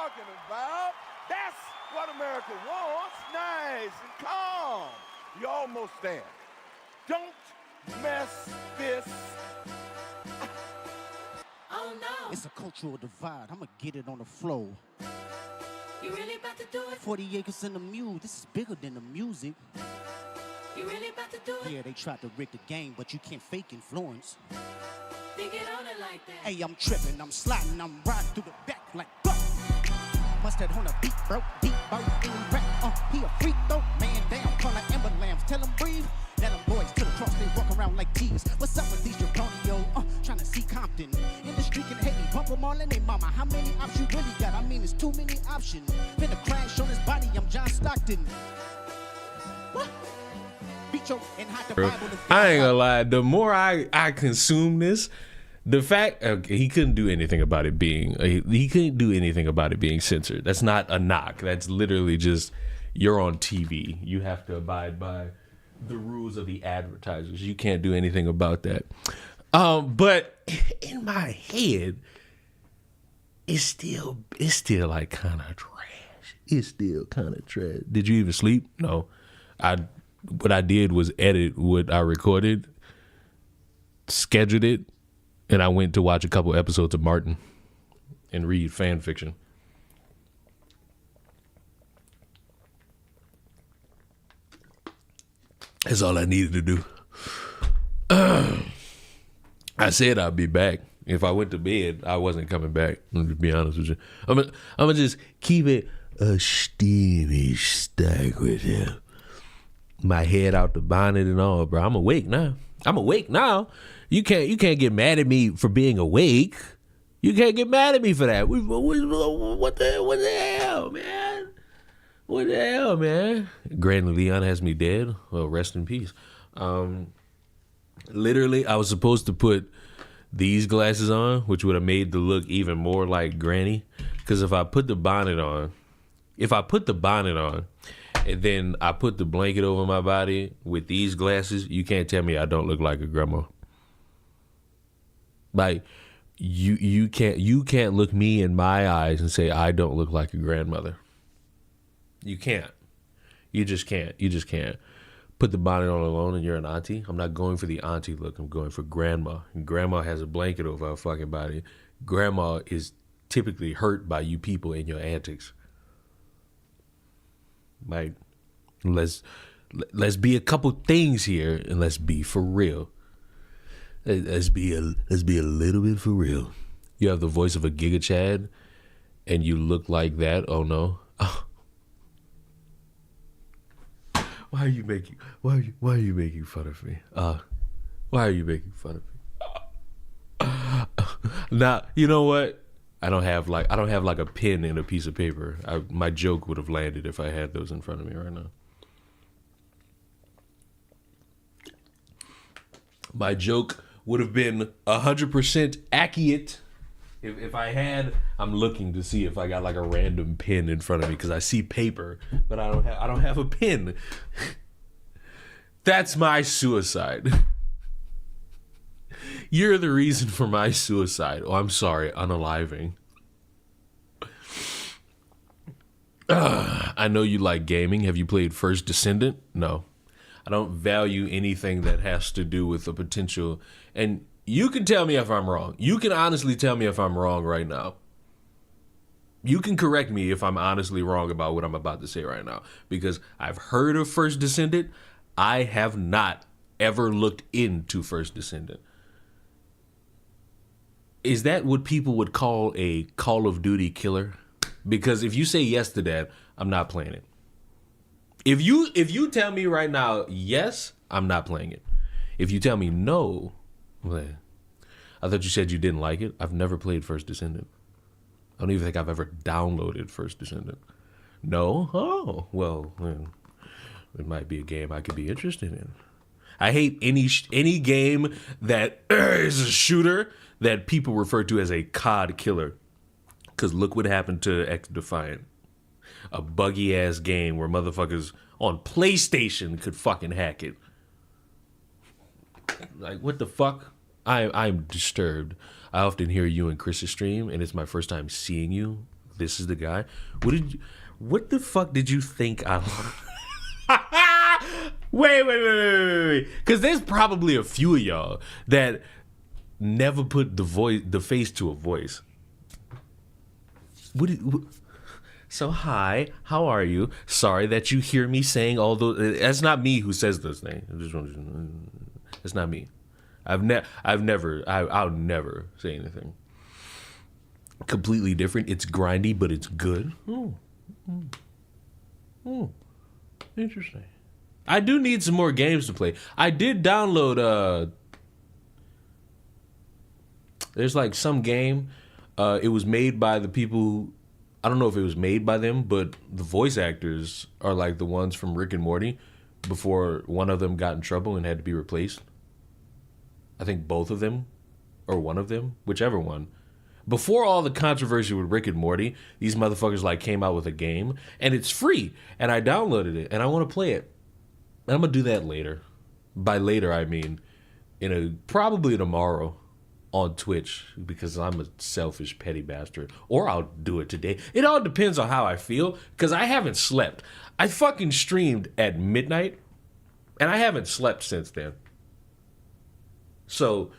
talking about. That's what America wants. Nice and calm. You're almost there. Don't mess this. Oh no. It's a cultural divide. I'ma get it on the floor. You really about to do it? 40 acres in the mule. This is bigger than the music. You really about to do it? Yeah, they tried to rig the game, but you can't fake influence. Then get on it like that. Hey, I'm tripping, I'm sliding, I'm riding through the back like fuck. Must that on a beat, bro, in rap. He a freak though, man down, call like Amber Lambs, tell him breathe. Let them boys to the cross, they walk around like G's. What's up with these Draconio? Trying to see Compton. In the street can hate me, bump them all in they mama. How many options you really got? I mean, it's too many options. Finna crash on his body, I'm John Stockton. What? I ain't gonna lie, the more I consume this, the fact he couldn't do anything about it being he couldn't do anything about it being censored. That's not a knock. That's literally just you're on TV. You have to abide by the rules of the advertisers. You can't do anything about that. But in my head, it's still like kind of trash. It's still kind of trash. Did you even sleep? No. What I did was edit what I recorded, scheduled it, and I went to watch a couple episodes of Martin and read fan fiction. That's all I needed to do. I said I'd be back. If I went to bed, I wasn't coming back. To be honest with you, I'm gonna just keep it a steamy stack with you. My head out the bonnet and all, bro. I'm awake now. You can't get mad at me for being awake. You can't get mad at me for that. What the hell, man? What the hell, man? Granny Leon has me dead. Well, rest in peace. Literally, I was supposed to put these glasses on, which would have made the look even more like Granny. Because if I put the bonnet on, and then I put the blanket over my body with these glasses, you can't tell me I don't look like a grandma. Like you can't look me in my eyes and say I don't look like a grandmother. You can't. You just can't. Put the bonnet on alone and you're an auntie. I'm not going for the auntie look. I'm going for grandma. And grandma has a blanket over her fucking body. Grandma is typically hurt by you people and your antics. Like, let's be a couple things here and let's be for real. Let's be a little bit for real. You have the voice of a Giga Chad and you look like that. Oh no. Why are you making fun of me? Why are you making fun of me? Now, you know what? I don't have like a pen and a piece of paper. My joke would have landed if I had those in front of me right now. My joke would have been 100% accurate if I had. I'm looking to see if I got like a random pen in front of me because I see paper, but I don't have a pen. That's my suicide. You're the reason for my suicide. Oh, I'm sorry, unaliving. I know you like gaming. Have you played First Descendant? No. I don't value anything that has to do with the potential. And you can tell me if I'm wrong. You can honestly tell me if I'm wrong right now. You can correct me if I'm honestly wrong about what I'm about to say right now. Because I've heard of First Descendant. I have not ever looked into First Descendant. Is that what people would call a Call of Duty killer? Because if you say yes to that, I'm not playing it. If you tell me right now, yes, I'm not playing it. If you tell me no, well, I thought you said you didn't like it. I've never played First Descendant. I don't even think I've ever downloaded First Descendant. No? Oh, well, it might be a game I could be interested in. I hate any game that is a shooter that people refer to as a COD killer. Because look what happened to X Defiant. A buggy ass game where motherfuckers on PlayStation could fucking hack it. Like, what the fuck? I'm disturbed. I often hear you and Chris's stream, and it's my first time seeing you. this is the guy. What the fuck did you think I Wait. Because there's probably a few of y'all that never put the face to a voice. So hi, how are you? Sorry that you hear me saying all those. That's not me who says those things. It's not me. I'll never say anything completely different. It's grindy, but it's good. Interesting. I do need some more games to play. I did download there's like some game. It was made by the people. I don't know if it was made by them, but the voice actors are like the ones from Rick and Morty before one of them got in trouble and had to be replaced. I think both of them or one of them, whichever one. Before all the controversy with Rick and Morty, these motherfuckers like came out with a game and it's free and I downloaded it and I want to play it. And I'm going to do that later. By later, I mean probably tomorrow on Twitch because I'm a selfish, petty bastard. Or I'll do it today. It all depends on how I feel because I haven't slept. I fucking streamed at midnight and I haven't slept since then. So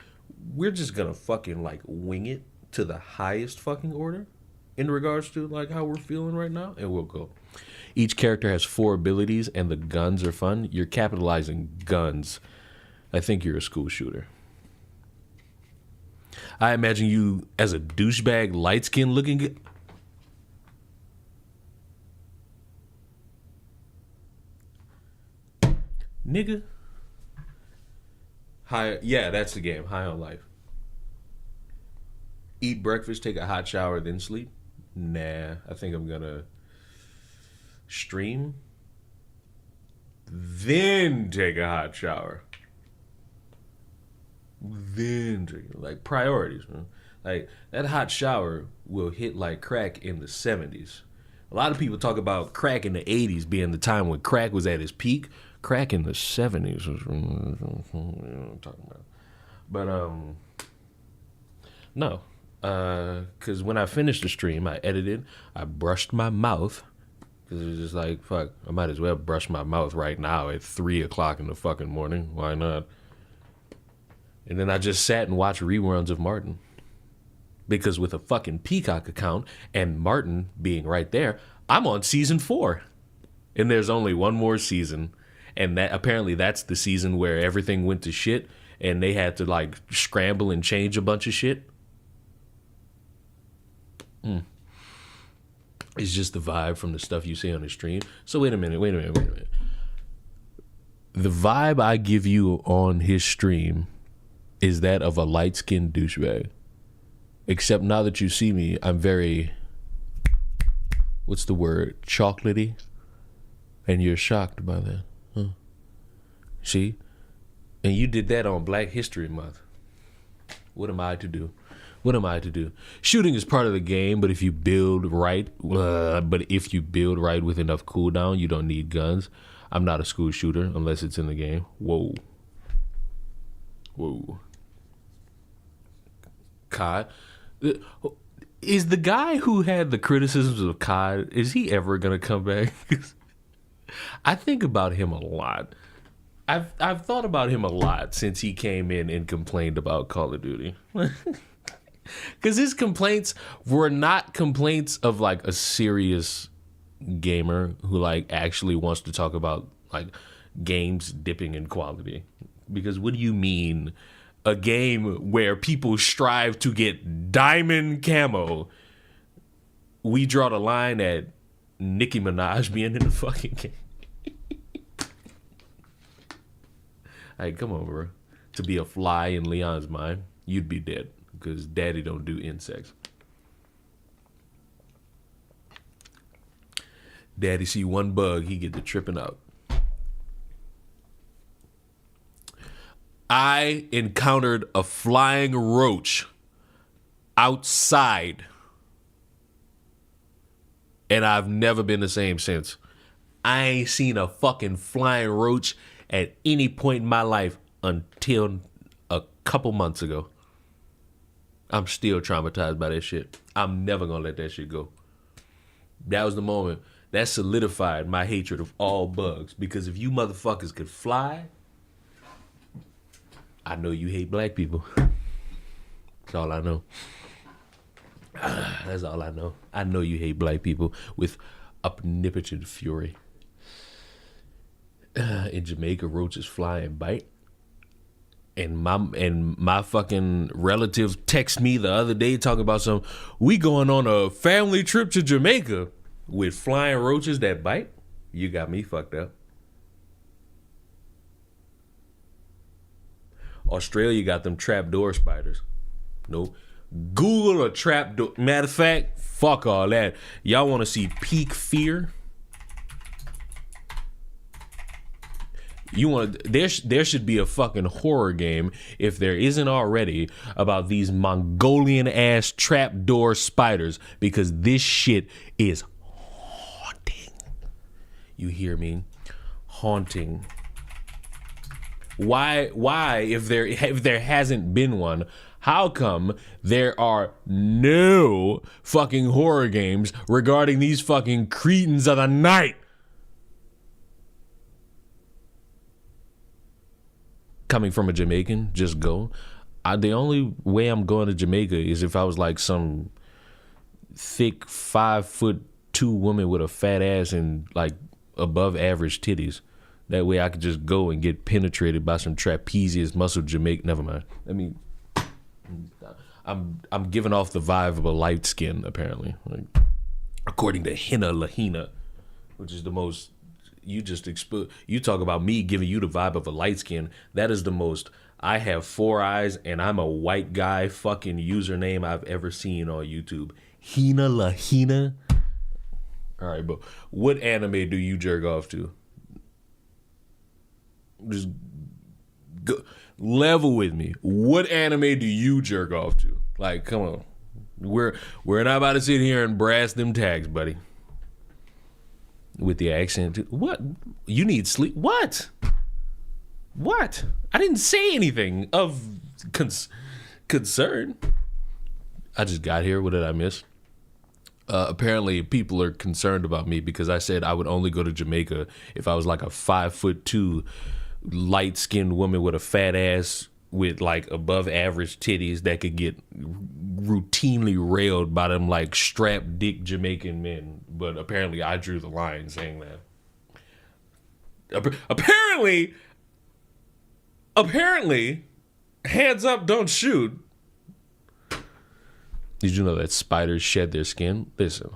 we're just going to fucking like wing it to the highest fucking order in regards to like how we're feeling right now. And we'll go. Each character has 4 abilities and the guns are fun. You're capitalizing guns. I think you're a school shooter. I imagine you as a douchebag, light-skinned looking. Nigga. High, yeah, that's the game. High on life. Eat breakfast, take a hot shower, then sleep. Nah, I think I'm gonna stream, then take a hot shower, then drink. Like priorities, man. Like that hot shower will hit like crack in the 70s. A lot of people talk about crack in the 80s being the time when crack was at its peak. Crack in the 70s was what I'm talking about. But no, because when I finished the stream, I edited, I brushed my mouth. Because it was just like, fuck, I might as well brush my mouth right now at 3 o'clock in the fucking morning. Why not? And then I just sat and watched reruns of Martin. Because with a fucking Peacock account and Martin being right there, I'm on season 4. And there's only one more season. And that apparently that's the season where everything went to shit and they had to like scramble and change a bunch of shit. It's just the vibe from the stuff you see on the stream. So wait a minute. The vibe I give you on his stream is that of a light-skinned douchebag. Except now that you see me, I'm very, what's the word, chocolatey? And you're shocked by that. Huh? See? And you did that on Black History Month. What am I to do? What am I to do? Shooting is part of the game, but if you build right, with enough cooldown, you don't need guns. I'm not a school shooter unless it's in the game. Whoa. COD. Is the guy who had the criticisms of COD, is he ever gonna come back? I think about him a lot. I've thought about him a lot since he came in and complained about Call of Duty. Because his complaints were not complaints of like a serious gamer who like actually wants to talk about like games dipping in quality. Because what do you mean a game where people strive to get diamond camo? We draw the line at Nicki Minaj being in the fucking game. Like, come on, bro. To be a fly in Leon's mind, you'd be dead. Because daddy don't do insects. Daddy see one bug, he get to tripping out. I encountered a flying roach outside. And I've never been the same since. I ain't seen a fucking flying roach at any point in my life until a couple months ago. I'm still traumatized by that shit. I'm never gonna let that shit go. That was the moment that solidified my hatred of all bugs. Because if you motherfuckers could fly, I know you hate black people. That's all I know. That's all I know. I know you hate black people with omnipotent fury. In Jamaica, roaches fly and bite. And my fucking relative text me the other day talking about we going on a family trip to Jamaica with flying roaches that bite. You got me fucked up. Australia got them trapdoor spiders. Nope. Google a trapdoor. Matter of fact, fuck all that. Y'all want to see peak fear? There should be a fucking horror game, if there isn't already, about these Mongolian ass trapdoor spiders, because this shit is haunting. You hear me? Haunting. Why if there hasn't been one, how come there are no fucking horror games regarding these fucking cretins of the night? Coming from a Jamaican, just go. The only way I'm going to Jamaica is if I was like some thick 5'2" woman with a fat ass and like above average titties. That way I could just go and get penetrated by some trapezius muscle Jamaican. Never mind. I mean, I'm giving off the vibe of a light skin, apparently. Like, according to Hina Lahina, which is the most... You talk about me giving you the vibe of a light skin. That is the most I have 4 eyes and I'm a white guy fucking username I've ever seen on YouTube. Hina Lahina. All right, but what anime do you jerk off to? Just go, level with me. What anime do you jerk off to? Like, come on. We're not about to sit here and brass them tags, buddy. With the accent. What? You need sleep? What? What? I didn't say anything of concern. I just got here. What did I miss? Apparently people are concerned about me because I said I would only go to Jamaica if I was like a 5'2" light-skinned woman with a fat ass with like above average titties that could get routinely railed by them like strapped dick Jamaican men. But apparently I drew the line saying that. Apparently, hands up, don't shoot. Did you know that spiders shed their skin? Listen.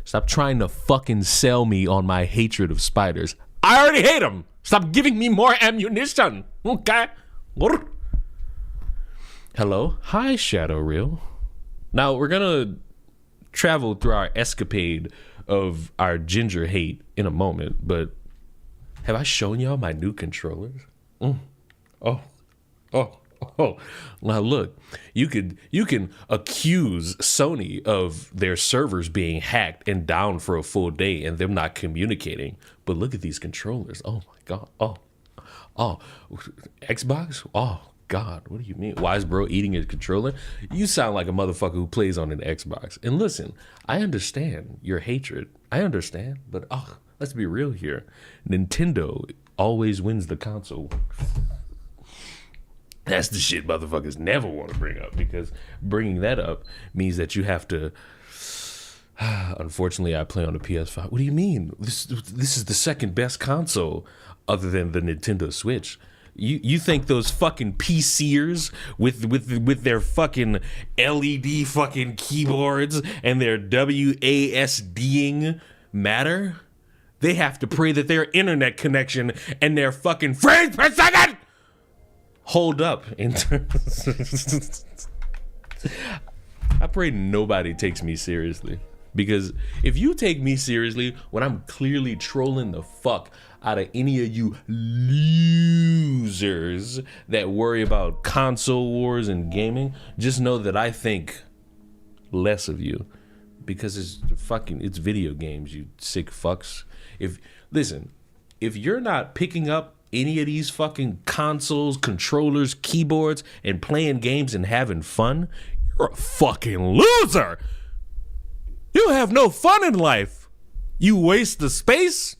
Stop trying to fucking sell me on my hatred of spiders. I already hate them. Stop giving me more ammunition. Okay? Hello? Hi, Shadow Reel. Now, we're going to travel through our escapade of our ginger hate in a moment, but have I shown y'all my new controllers? Oh. Now look, you can accuse Sony of their servers being hacked and down for a full day and them not communicating. But look at these controllers. Oh my God. Oh, Xbox? Oh God, what do you mean? Why is bro eating his controller? You sound like a motherfucker who plays on an Xbox. And listen, I understand your hatred. I understand, but let's be real here. Nintendo always wins the console. That's the shit motherfuckers never want to bring up, because bringing that up means that you have to... Unfortunately, I play on the PS5. What do you mean? This is the second best console other than the Nintendo Switch. You think those fucking PCers with their fucking LED fucking keyboards and their WASDing matter? They have to pray that their internet connection and their fucking frames per second hold up. I pray nobody takes me seriously. Because if you take me seriously when I'm clearly trolling the fuck out of any of you losers that worry about console wars and gaming, just know that I think less of you. Because it's video games, you sick fucks. If you're not picking up any of these fucking consoles, controllers, keyboards, and playing games and having fun, you're a fucking loser. You have no fun in life. You waste the space.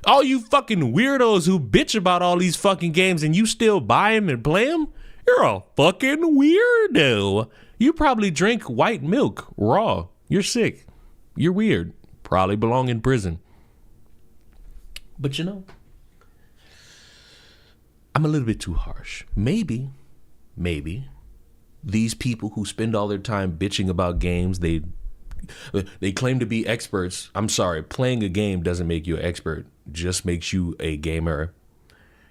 All you fucking weirdos who bitch about all these fucking games and you still buy them and play them, you're a fucking weirdo. You probably drink white milk raw. You're sick. You're weird. Probably belong in prison. But you know, I'm a little bit too harsh. Maybe these people who spend all their time bitching about games, they claim to be experts. I'm sorry, playing a game doesn't make you an expert. Just makes you a gamer.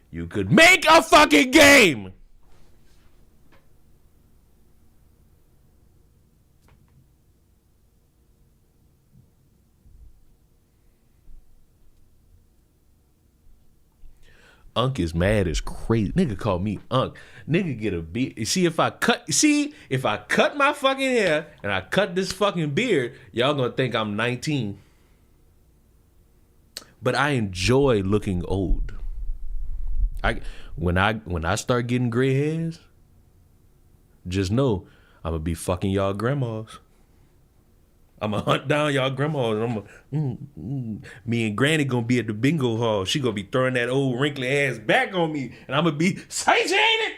You could make a fucking game. Unc is mad as crazy. Nigga call me Unc. Nigga get a beard. See if I cut my fucking hair and I cut this fucking beard, y'all gonna think I'm 19. But I enjoy looking old. When I start getting gray hairs, just know I'm gonna be fucking y'all grandmas. I'm gonna hunt down y'all grandmas. Me and Granny gonna be at the bingo hall. She gonna be throwing that old wrinkly ass back on me, and I'm gonna be satiated.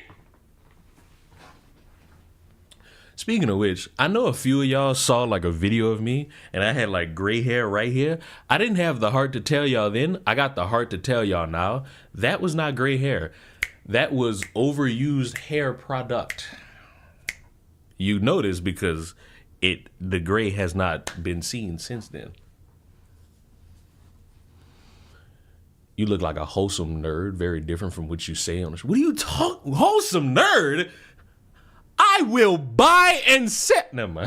Speaking of which, I know a few of y'all saw like a video of me and I had like gray hair right here. I didn't have the heart to tell y'all then. I got the heart to tell y'all now. That was not gray hair. That was overused hair product. You notice because the gray has not been seen since then. You look like a wholesome nerd, very different from what you say on the show. What are you talking? Wholesome nerd? I will buy and set them.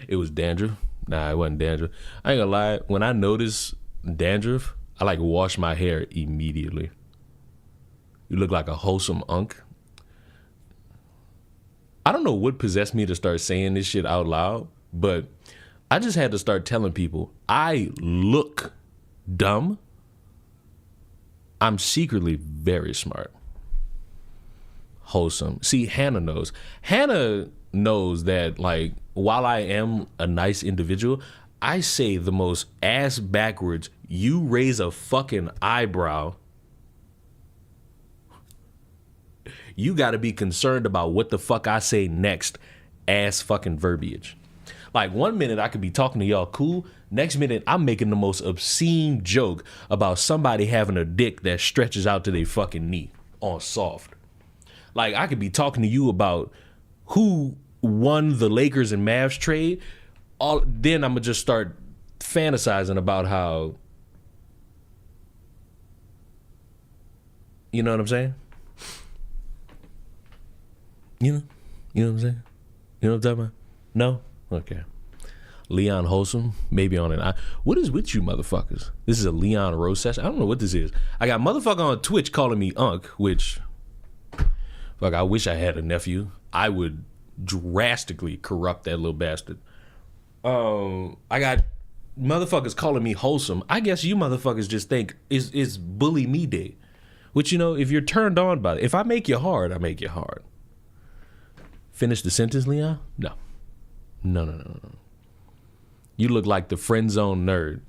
It was dandruff. Nah, it wasn't dandruff. I ain't gonna lie. When I notice dandruff, I like wash my hair immediately. You look like a wholesome unk. I don't know what possessed me to start saying this shit out loud, but I just had to start telling people I look dumb. I'm secretly very smart. Wholesome. See, Hannah knows. Hannah knows that, like, while I am a nice individual, I say the most ass backwards, you raise a fucking eyebrow, you gotta be concerned about what the fuck I say next, ass fucking verbiage. Like, one minute I could be talking to y'all cool, next minute I'm making the most obscene joke about somebody having a dick that stretches out to their fucking knee on soft. Like, I could be talking to you about who won the Lakers and Mavs trade. Then I'm gonna just start fantasizing about how, you know what I'm saying? You know what I'm saying? You know what I'm talking about? No? Okay. Leon Wholesome, maybe on an eye. What is with you motherfuckers? This is a Leon Rose session. I don't know what this is. I got motherfucker on Twitch calling me Unk, which, fuck, I wish I had a nephew. I would drastically corrupt that little bastard. I got motherfuckers calling me Wholesome. I guess you motherfuckers just think it's bully me day. Which, you know, if you're turned on by it, if I make you hard, I make you hard. Finish the sentence, Leon? No. No. You look like the friend zone nerd.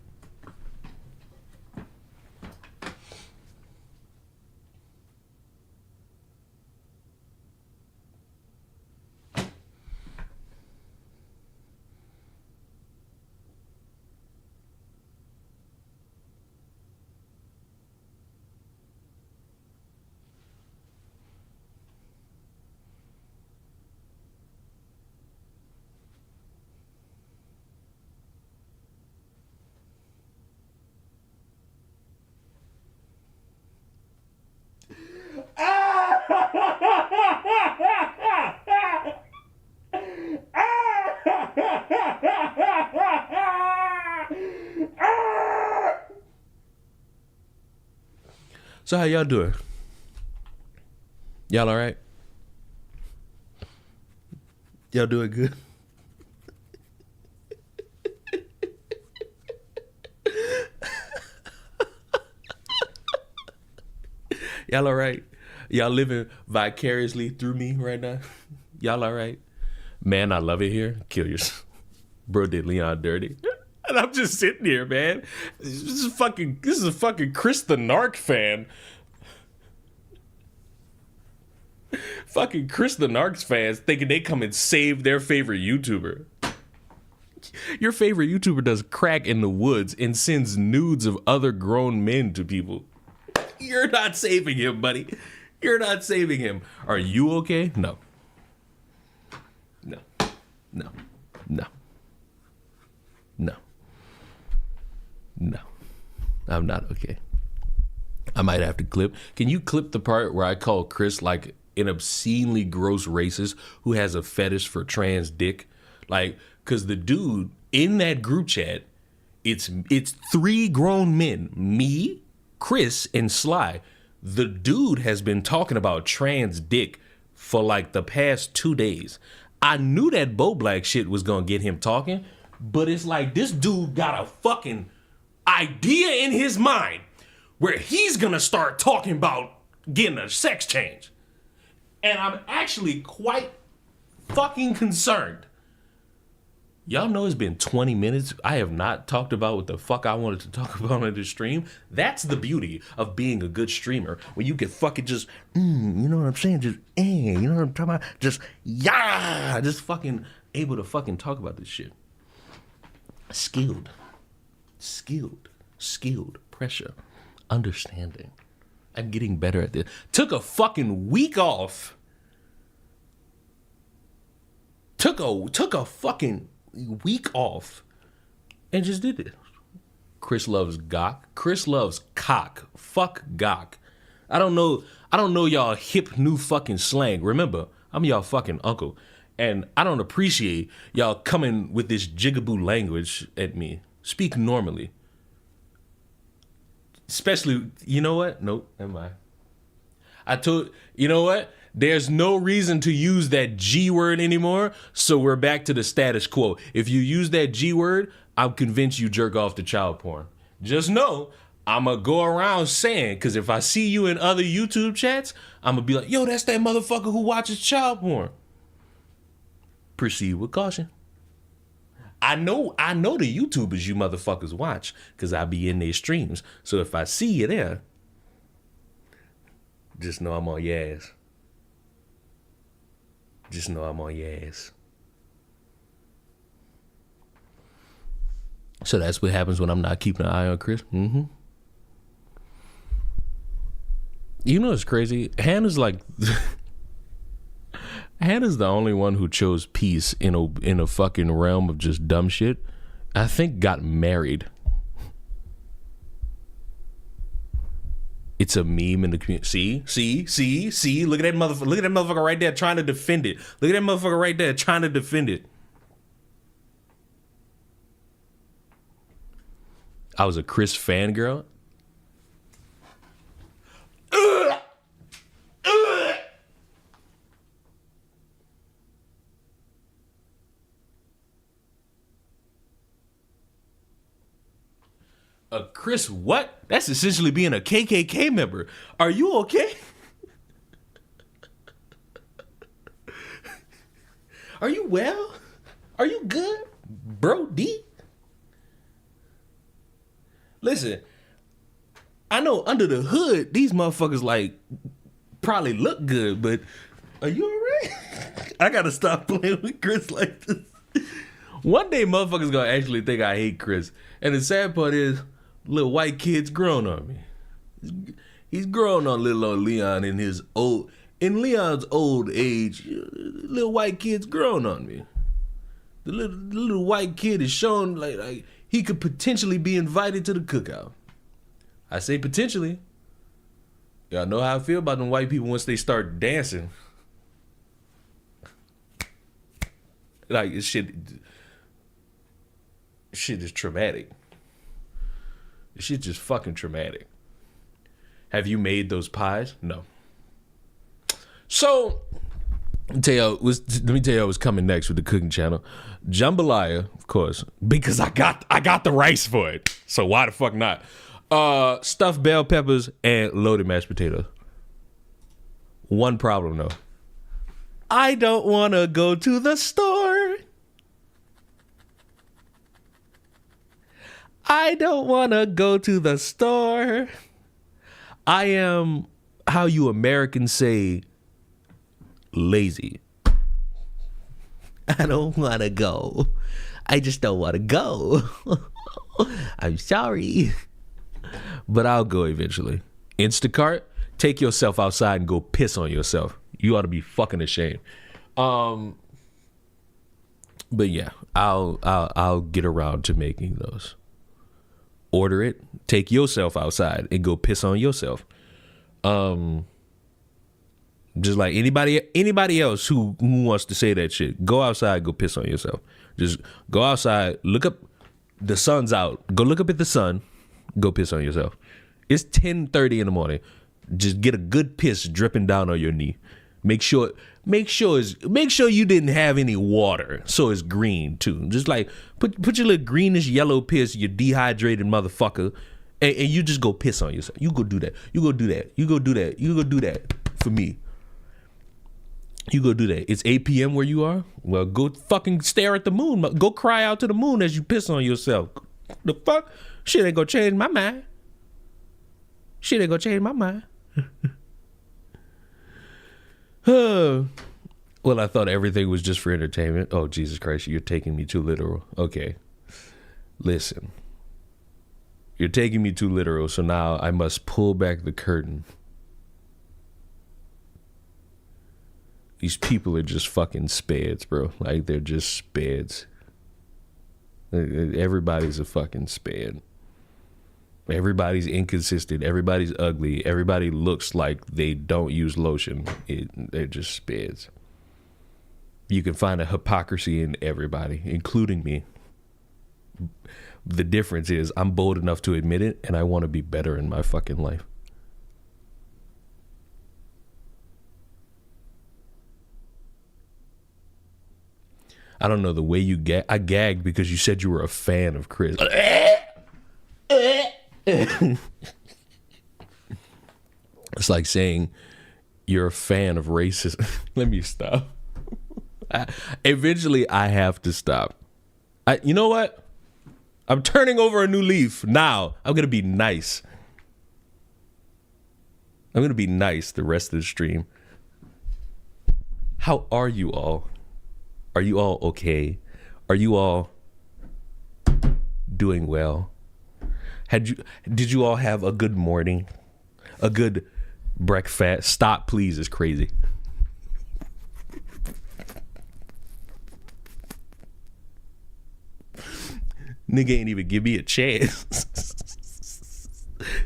So how y'all doing? Y'all all right? Y'all doing good? Y'all all right? Y'all living vicariously through me right now? Y'all all right? Man, I love it here. Kill yourself. Bro did Leon dirty. And I'm just sitting here, man. This is a fucking Chris the Narc fan. Fucking Chris the Narcs fans thinking they come and save their favorite YouTuber. Your favorite YouTuber does crack in the woods and sends nudes of other grown men to people. You're not saving him, buddy. You're not saving him. Are you okay? No. No. No. No. No. No. I'm not okay. I might have to clip. Can you clip the part where I call Chris like an obscenely gross racist who has a fetish for trans dick? Like, because the dude in that group chat, it's 3 grown men, me, Chris, and Sly. The dude has been talking about trans dick for like the past 2 days. I knew that Bo Black shit was gonna get him talking, but it's like this dude got a fucking idea in his mind where he's gonna start talking about getting a sex change. And I'm actually quite fucking concerned. Y'all know it's been 20 minutes. I have not talked about what the fuck I wanted to talk about on this stream. That's the beauty of being a good streamer. When you can fucking just, you know what I'm saying? Just, you know what I'm talking about? Just, just fucking able to fucking talk about this shit. Skilled. Pressure. Understanding. I'm getting better at this. Took a fucking week off. Took a fucking week off and just did it. Chris loves gawk. Chris loves cock. Fuck gawk. I don't know y'all hip new fucking slang. Remember, I'm y'all fucking uncle. And I don't appreciate y'all coming with this jigaboo language at me. Speak normally. Especially, you know what? Nope, never mind. You know what? There's no reason to use that G word anymore, so we're back to the status quo. If you use that G word, I'm convinced you jerk off to child porn. Just know, I'm going to go around saying, because if I see you in other YouTube chats, I'm going to be like, yo, that's that motherfucker who watches child porn. Proceed with caution. I know the YouTubers you motherfuckers watch, because I be in their streams. So if I see you there, just know I'm on your ass. Just know I'm on your ass. So that's what happens when I'm not keeping an eye on Chris. Mm-hmm. You know what's crazy? Hannah's the only one who chose peace in a fucking realm of just dumb shit. I think got married. It's a meme in the community. See. Look at that motherfucker. Look at that motherfucker right there trying to defend it. Look at that motherfucker right there trying to defend it. I was a Chris fangirl. A Chris what? That's essentially being a KKK member. Are you okay? Are you well? Are you good? Bro D? Listen, I know under the hood, these motherfuckers like probably look good, but are you alright? I gotta stop playing with Chris like this. One day motherfuckers gonna actually think I hate Chris. And the sad part is, little white kid's grown on me. He's grown on little old Leon in Leon's old age. Little white kid's grown on me. The little white kid is shown like he could potentially be invited to the cookout. I say potentially. Y'all know how I feel about them white people once they start dancing. Like shit is traumatic. This shit just fucking traumatic. Have you made those pies? No. So, let me tell you what's coming next with the cooking channel. Jambalaya, of course, because I got the rice for it. So why the fuck not? Stuffed bell peppers and loaded mashed potatoes. One problem though. I don't want to go to the store. I don't want to go to the store. I am, how you Americans say, lazy. I don't want to go. I just don't want to go. I'm sorry. But I'll go eventually. Instacart, take yourself outside and go piss on yourself. You ought to be fucking ashamed. But yeah, I'll get around to making those. Order it, take yourself outside and go piss on yourself. Just like anybody else who wants to say that shit, go outside, go piss on yourself. Just go outside, look up, the sun's out. Go look up at the sun, go piss on yourself. It's 10:30 in the morning. Just get a good piss dripping down on your knee. Make sure you didn't have any water, so it's green too. Just like put your little greenish yellow piss, you dehydrated motherfucker, and you just go piss on yourself. You go do that. You go do that. You go do that. You go do that for me. You go do that. It's 8 p.m. where you are? Well, go fucking stare at the moon. Go cry out to the moon as you piss on yourself. The fuck? Shit ain't gonna change my mind. Shit ain't gonna change my mind. Well, I thought everything was just for entertainment. Oh, Jesus Christ, you're taking me too literal. Okay. Listen. You're taking me too literal, so now I must pull back the curtain. These people are just fucking spades, bro. Like, they're just spades. Everybody's a fucking spade. Everybody's inconsistent. Everybody's ugly. Everybody looks like they don't use lotion. They're just spades. You can find a hypocrisy in everybody, including me. The difference is I'm bold enough to admit it, and I want to be better in my fucking life. I don't know, the way you I gagged because you said you were a fan of Chris. It's like saying you're a fan of racism. Let me stop. Eventually, I have to stop. You know what? I'm turning over a new leaf now. I'm going to be nice. I'm going to be nice the rest of the stream. How are you all? Are you all okay? Are you all doing well? Did you all have a good morning? A good breakfast? Stop, please. It's crazy. Nigga ain't even give me a chance.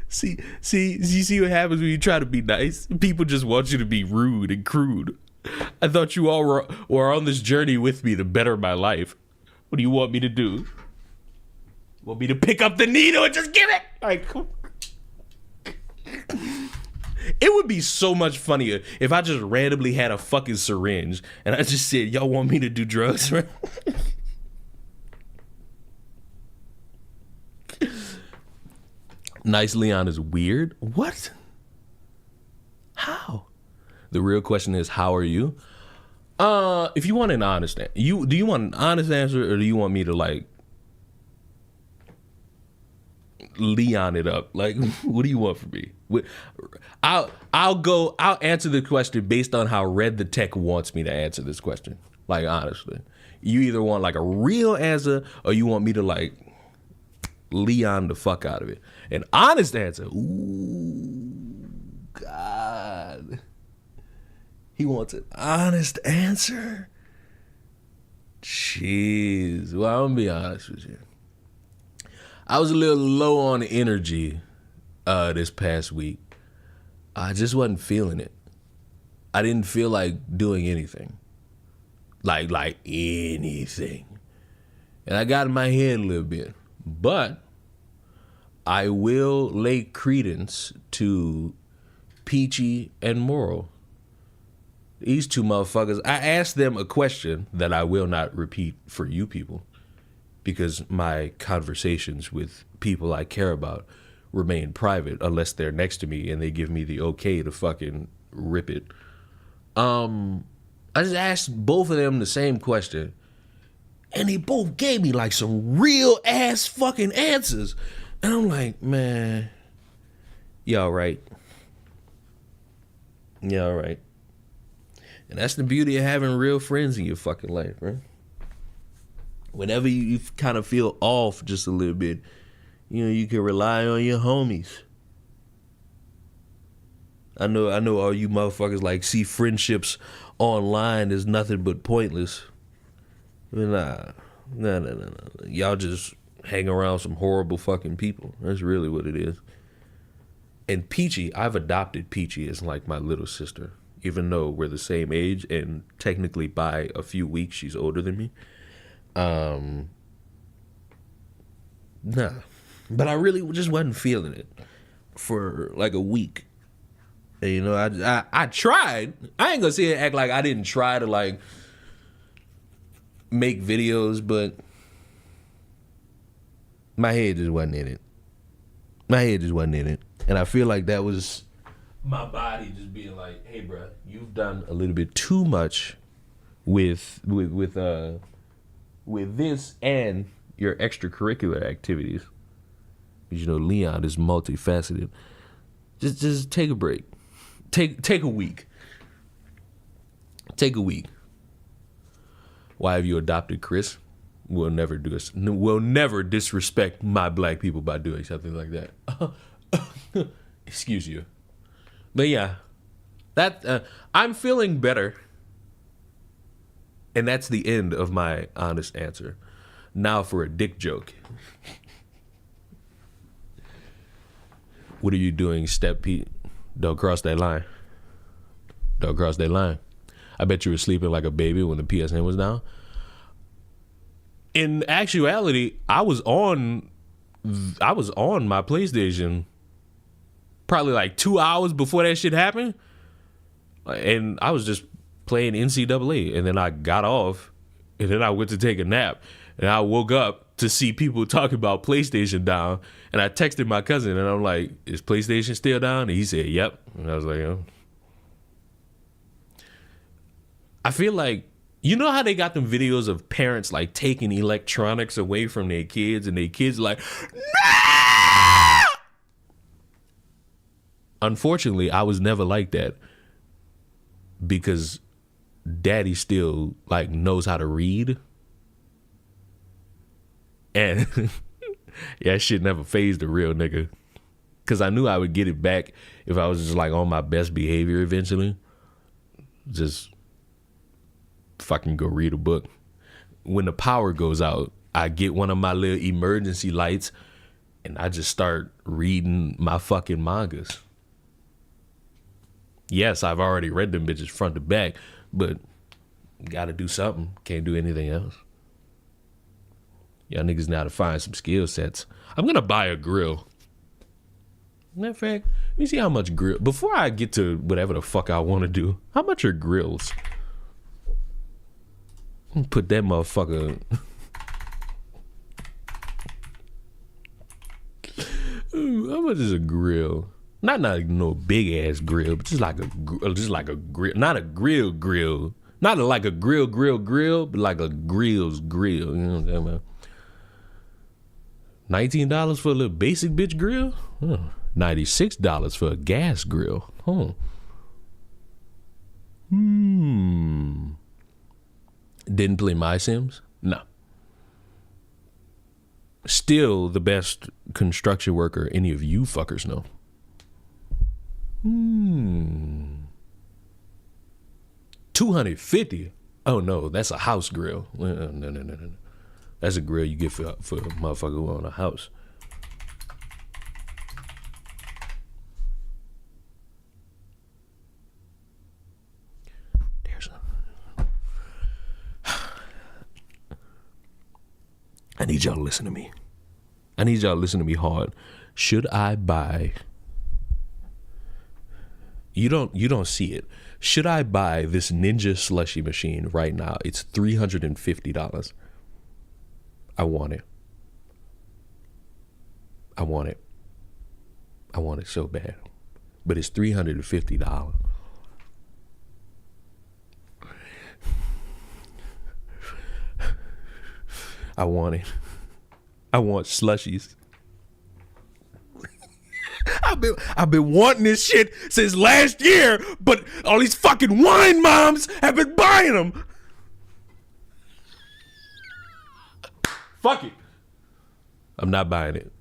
See, you see what happens when you try to be nice? People just want you to be rude and crude. I thought you all were on this journey with me to better my life. What do you want me to do? Want me to pick up the needle and just give it? Like, it would be so much funnier if I just randomly had a fucking syringe and I just said, y'all want me to do drugs, right? Nice Leon is weird? What? How? The real question is, how are you? If you want an honest answer, do you want an honest answer, or do you want me to like Leon it up? Like, what do you want from me? I'll answer the question based on how Red the Tech wants me to answer this question. Like, honestly, you either want like a real answer, or you want me to like Leon the fuck out of it. An honest answer. Ooh, God. He wants an honest answer? Jeez. Well, I'm going to be honest with you. I was a little low on energy this past week. I just wasn't feeling it. I didn't feel like doing anything. Like anything. And I got in my head a little bit. But I will lay credence to Peachy and Moral. These two motherfuckers, I asked them a question that I will not repeat for you people, because my conversations with people I care about remain private unless they're next to me and they give me the okay to fucking rip it. I just asked both of them the same question, and they both gave me like some real ass fucking answers. And I'm like, man, y'all right. Y'all right. And that's the beauty of having real friends in your fucking life, right? Whenever you kind of feel off just a little bit, you can rely on your homies. I know all you motherfuckers like see friendships online as nothing but pointless. Nah. Y'all just hang around some horrible fucking people. That's really what it is. And Peachy, I've adopted Peachy as like my little sister, even though we're the same age and technically by a few weeks she's older than me. Nah. But I really just wasn't feeling it for like a week. And, I tried. I ain't gonna sit here and act like I didn't try to like make videos, but my head just wasn't in it. And I feel like that was my body just being like, hey, bro, you've done a little bit too much with this and your extracurricular activities. Because, Leon is multifaceted. Just take a break. Take a week. Take a week. Why have you adopted Chris? We'll never disrespect my black people by doing something like that. Excuse you. But yeah, that I'm feeling better. And that's the end of my honest answer. Now for a dick joke. What are you doing, Step Pete? Don't cross that line. Don't cross that line. I bet you were sleeping like a baby when the PSN was down. In actuality, I was on my PlayStation probably like 2 hours before that shit happened. And I was just playing NCAA. And then I got off. And then I went to take a nap. And I woke up to see people talking about PlayStation down. And I texted my cousin. And I'm like, is PlayStation still down? And he said, yep. And I was like, oh. I feel like, you know how they got them videos of parents like taking electronics away from their kids and their kids like, no! Unfortunately, I was never like that because daddy still like knows how to read. And that shit never phased a real nigga. Cause I knew I would get it back if I was just like on my best behavior eventually. Just fucking go read a book. When the power goes out, I get one of my little emergency lights and I just start reading my fucking mangas. Yes, I've already read them bitches front to back, but gotta do something. Can't do anything else. Y'all niggas know how to find some skill sets. I'm gonna buy a grill. Matter of fact, let me see how much grill. Before I get to whatever the fuck I want to do, how much are grills? Put that motherfucker. How much is a grill? Not no big ass grill, but just like a grill, not a grill, not like a grill, but like a grill's grill. You know what I'm talking about? $19 for a little basic bitch grill. $96 for a gas grill. Didn't play My Sims? No. Still the best construction worker any of you fuckers know. $250. Oh no, that's a house grill. No. That's a grill you get for a motherfucker who own a house. I need y'all to listen to me. I need y'all to listen to me hard. Should I buy? You don't see it. Should I buy this Ninja slushy machine right now? It's $350. I want it. I want it so bad. But it's $350. I want it. I want slushies. I've been wanting this shit since last year, but all these fucking wine moms have been buying them. Fuck it. I'm not buying it.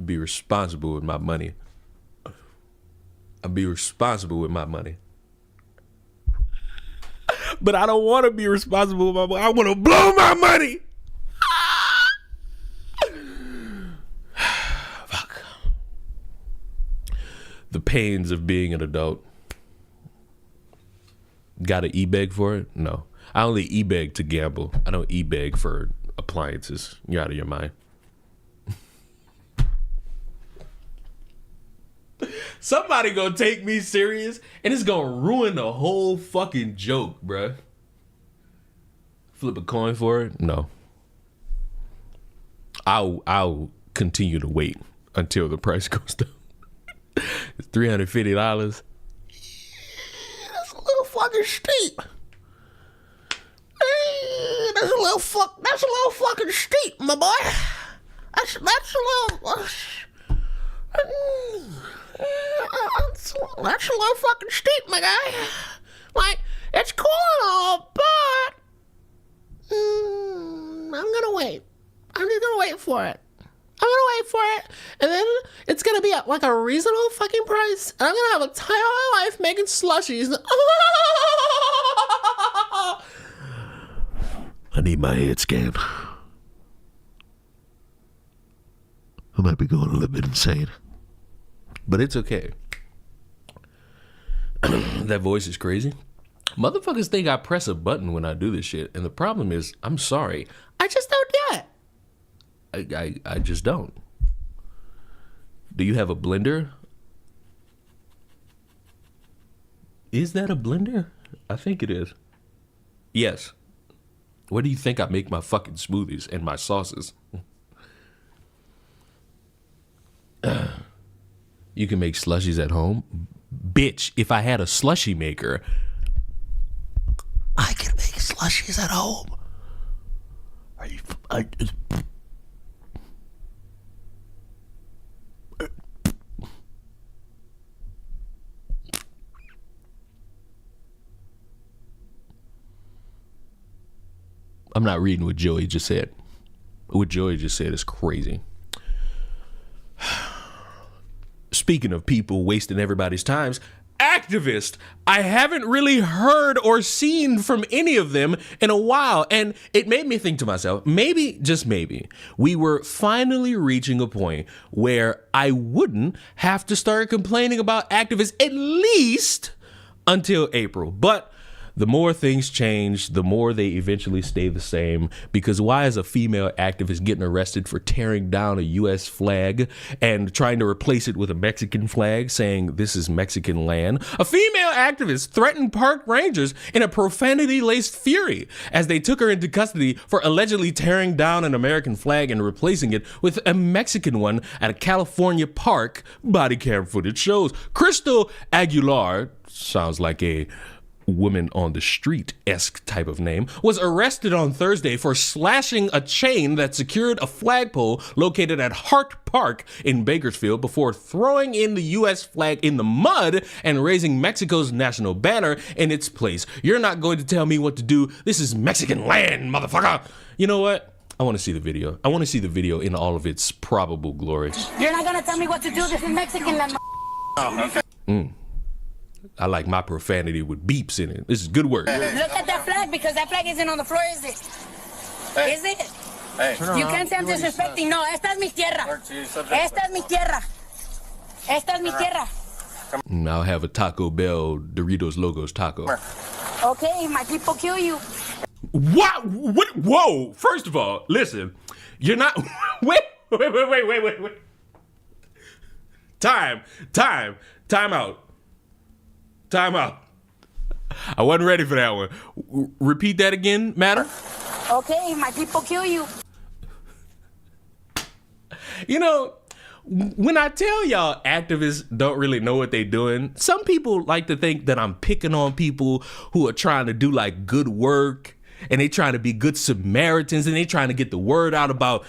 Be responsible with my money. I'll be responsible with my money. But I don't want to be responsible with my money. I want to blow my money. Fuck. The pains of being an adult. Gotta e-beg for it? No. I only e-beg to gamble. I don't e-beg for appliances. You're out of your mind. Somebody gonna take me serious and it's gonna ruin the whole fucking joke, bruh. Flip a coin for it? No. I'll continue to wait until the price goes down. It's $350. That's a little fucking steep. That's a little fucking steep, my boy. That's a little. That's a little fucking steep, my guy. Like, it's cool and all, but I'm gonna wait. I'm just gonna wait for it. And then it's gonna be at like a reasonable fucking price. And I'm gonna have a time of my life making slushies. I need my head scanned. I might be going a little bit insane. But it's okay. That voice is crazy. Motherfuckers think I press a button when I do this shit. And the problem is, I'm sorry, I just don't do it. I just don't. Do you have a blender? Is that a blender? I think it is. Yes. Where do you think I make my fucking smoothies and my sauces? You can make slushies at home? Bitch, if I had a slushie maker, I could make slushies at home. I'm not reading what Joey just said. What Joey just said is crazy. Speaking of people wasting everybody's times, activists, I haven't really heard or seen from any of them in a while. And it made me think to myself, maybe, just maybe, we were finally reaching a point where I wouldn't have to start complaining about activists at least until April. But the more things change, the more they eventually stay the same. Because why is a female activist getting arrested for tearing down a U.S. flag and trying to replace it with a Mexican flag, saying this is Mexican land? A female activist threatened park rangers in a profanity-laced fury as they took her into custody for allegedly tearing down an American flag and replacing it with a Mexican one at a California park, body cam footage shows. Crystal Aguilar, sounds like a woman on the street-esque type of name, was arrested on Thursday for slashing a chain that secured a flagpole located at Hart Park in Bakersfield before throwing in the U.S. flag in the mud and raising Mexico's national banner in its place. You're not going to tell me what to do. This is Mexican land, motherfucker. You know what? I want to see the video. I want to see the video in all of its probable glory. You're not gonna tell me what to do. This is Mexican land. I like my profanity with beeps in it. This is good work. Look at that flag, because that flag isn't on the floor, is it? Hey. Is it? Hey. You can't say I'm disrespecting. No, esta es mi tierra. Esta es mi tierra. Esta es mi tierra. I'll have a Taco Bell Doritos Logos taco. Okay, my people kill you. What? Whoa! First of all, listen. You're not. Wait. Time out. Time out. I wasn't ready for that one. Repeat that again, madam. Okay, my people kill you. You know, when I tell y'all activists don't really know what they're doing, some people like to think that I'm picking on people who are trying to do like good work and they trying to be good Samaritans, and they trying to get the word out about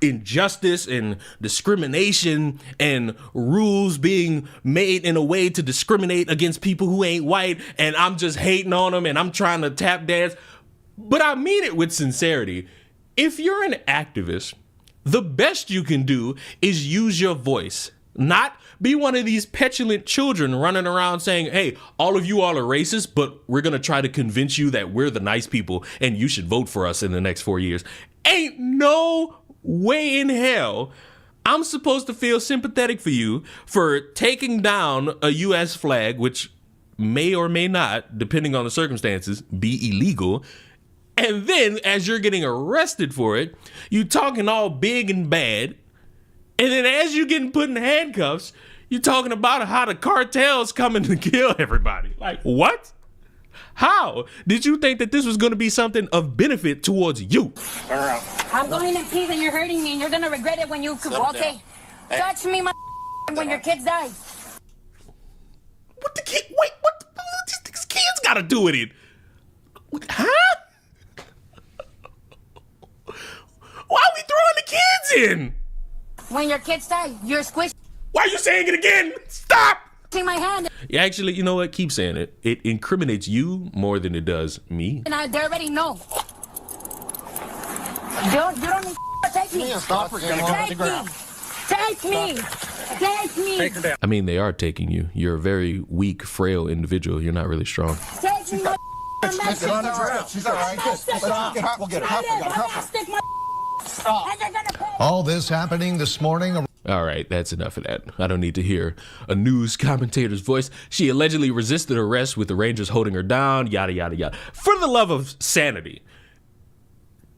injustice and discrimination and rules being made in a way to discriminate against people who ain't white, and I'm just hating on them and I'm trying to tap dance. But I mean it with sincerity. If you're an activist, the best you can do is use your voice, not be one of these petulant children running around saying, hey, all of you all are racist, but we're going to try to convince you that we're the nice people and you should vote for us in the next 4 years. Ain't no way in hell I'm supposed to feel sympathetic for you for taking down a U.S. flag, which may or may not, depending on the circumstances, be illegal. And then as you're getting arrested for it, you talking all big and bad. And then as you're getting put in handcuffs, you're talking about how the cartel's coming to kill everybody. Like, what? How did you think that this was going to be something of benefit towards you? I'm going in peace and you're hurting me and you're going to regret it when you... Okay. Hey. Touch me, my when your kids die. What the kid? Wait, what? These kids got to do with it? Huh? Why are we throwing the kids in? When your kids die, you're squished. Why are you saying it again? Stop! In my hand. Yeah, actually, you know what? Keep saying it. It incriminates you more than it does me. And they already know. You don't need to take me. Stop her. Take me. Take me. Take me. I mean, they are taking you. You're a very weak, frail individual. You're not really strong. Take me. She's on the ground. She's all right. We'll get her. All this happening this morning. All right, that's enough of that. I don't need to hear a news commentator's voice. She allegedly resisted arrest with the Rangers holding her down, yada, yada, yada. For the love of sanity,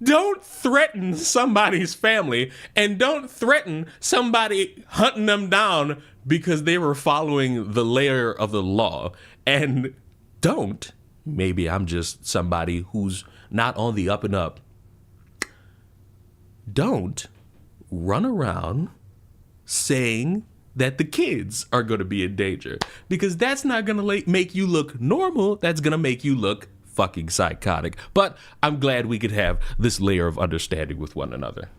don't threaten somebody's family and don't threaten somebody hunting them down because they were following the layer of the law. And don't, maybe I'm just somebody who's not on the up and up, don't run around saying that the kids are going to be in danger, because that's not going to make you look normal. That's going to make you look fucking psychotic. But I'm glad we could have this layer of understanding with one another.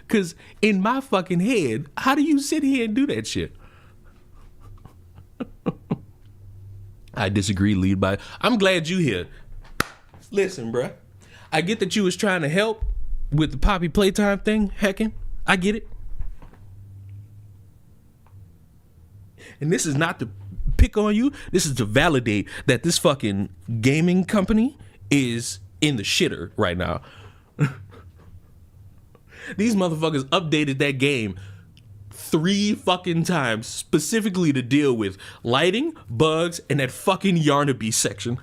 Because in my fucking head, how do you sit here and do that shit? I disagree, lead by. I'm glad you here. Listen, bruh. I get that you was trying to help with the Poppy Playtime thing, heckin'. I get it. And this is not to pick on you. This is to validate that this fucking gaming company is in the shitter right now. These motherfuckers updated that game 3 fucking times specifically to deal with lighting, bugs, and that fucking Yarnaby section.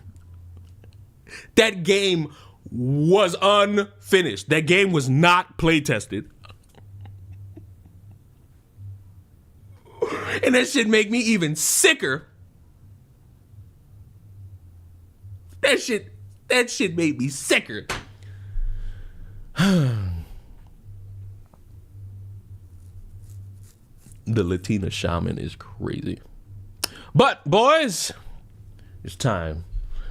That game was unfinished. That game was not play tested. And that shit make me even sicker. That shit made me sicker. The Latina shaman is crazy. But boys, it's time.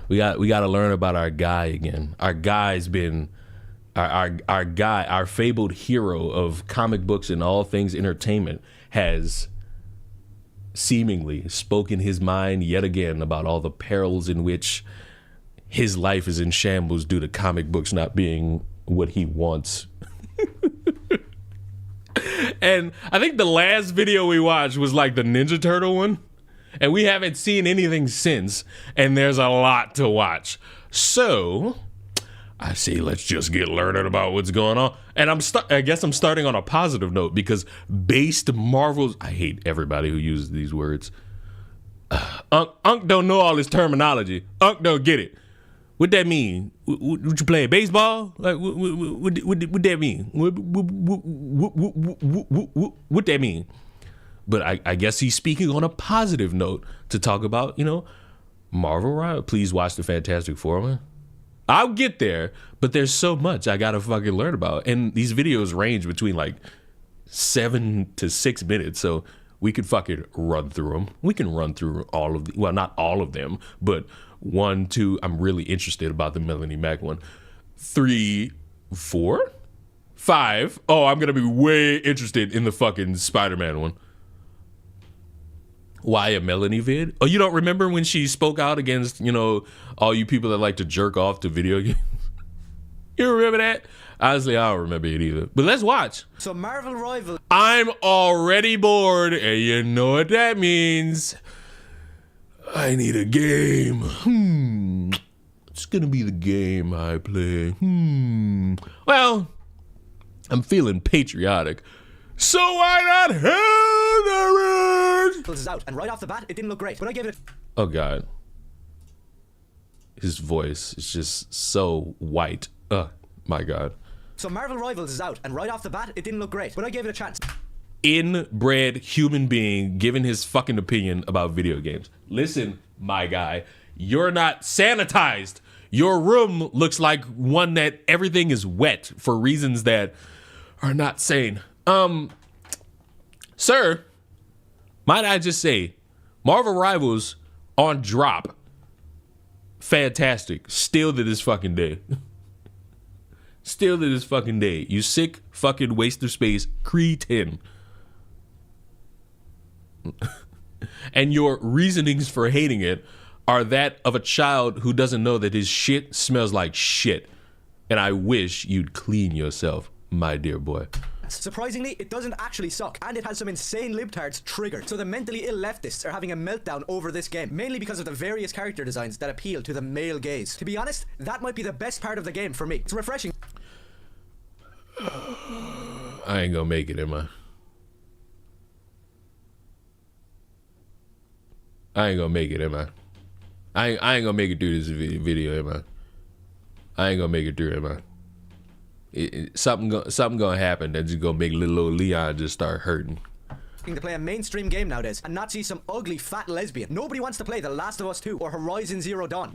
We got to learn about our guy again. Our guy's been our guy, our fabled hero of comic books and all things entertainment, has seemingly spoken his mind yet again about all the perils in which his life is in shambles due to comic books not being what he wants. And I think the last video we watched was like the Ninja Turtle one. And we haven't seen anything since, and there's a lot to watch. So, I say let's just get learning about what's going on. And I guess I'm starting on a positive note, because based Marvel's... I hate everybody who uses these words. Unc don't know all this terminology. Unc don't get it. What that mean? What you play baseball? Like what that mean? What that mean? But I guess he's speaking on a positive note to talk about, Marvel Riot. Please watch the Fantastic Four, man. I'll get there, but there's so much I gotta fucking learn about. And these videos range between like 7 to 6 minutes, so we could fucking run through them. We can run through all of the, well, not all of them, but 1, 2. I'm really interested about the Melanie Mac one. 3, 4, 5. Oh, I'm gonna be way interested in the fucking Spider-Man one. Why a Melanie vid? Oh, you don't remember when she spoke out against, you know, all you people that like to jerk off to video games? You remember that? Honestly, I don't remember it either. But let's watch. So Marvel Rival. I'm already bored, and you know what that means. I need a game. It's gonna be the game I play. Well, I'm feeling patriotic. So why not handle it? Is out, and right off the bat, it didn't look great, but I gave it. Oh God, his voice is just so white. Oh my God. So Marvel Rivals is out, and right off the bat, it didn't look great, but I gave it a chance. Inbred human being giving his fucking opinion about video games. Listen, my guy, you're not sanitized. Your room looks like one that everything is wet for reasons that are not sane. Sir, might I just say, Marvel Rivals on drop. Fantastic. Still to this fucking day. Still to this fucking day. You sick fucking waste of space cretin. And your reasonings for hating it are that of a child who doesn't know that his shit smells like shit. And I wish you'd clean yourself, my dear boy. Surprisingly, it doesn't actually suck, and it has some insane libtards triggered. So the mentally ill leftists are having a meltdown over this game, mainly because of the various character designs that appeal to the male gaze. To be honest, that might be the best part of the game for me. It's refreshing. I ain't gonna make it, am I? I ain't gonna make it, am I? I ain't gonna make it through this video, am I? I ain't gonna make it through, am I? Something gonna happen that's just gonna make little old Leon just start hurting. To play a mainstream game nowadays and not see some ugly fat lesbian. Nobody wants to play The Last of Us 2 or Horizon Zero Dawn.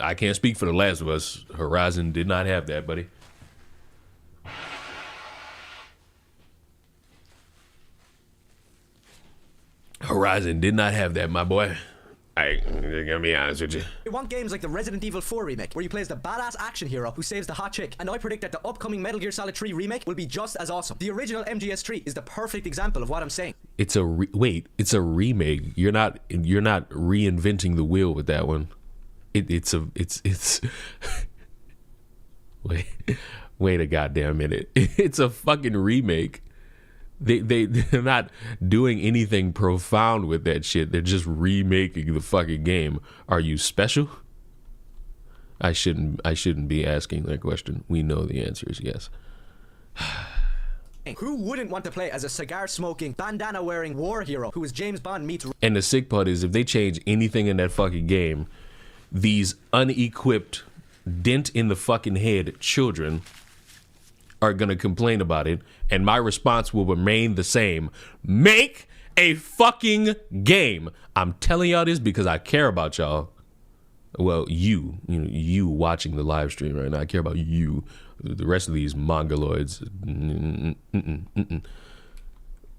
I can't speak for The Last of Us. Horizon did not have that, buddy. Horizon did not have that, my boy. I'm gonna be honest with you. We want games like the Resident Evil 4 remake, where you play as the badass action hero who saves the hot chick, and I predict that the upcoming Metal Gear Solid 3 remake will be just as awesome. The original MGS3 is the perfect example of what I'm saying. It's a it's a remake. You're not reinventing the wheel with that one. It's wait a goddamn minute. It's a fucking remake. They're not doing anything profound with that shit. They're just remaking the fucking game. Are you special? I shouldn't be asking that question. We know the answer is yes. Who wouldn't want to play as a cigar-smoking, bandana-wearing war hero who is James Bond meets... And the sick part is, if they change anything in that fucking game, these unequipped, dent-in-the-fucking-head children are gonna complain about it, and my response will remain the same. Make a fucking game. I'm telling y'all this because I care about y'all. Well, you watching the live stream right now. I care about you. The rest of these mongoloids.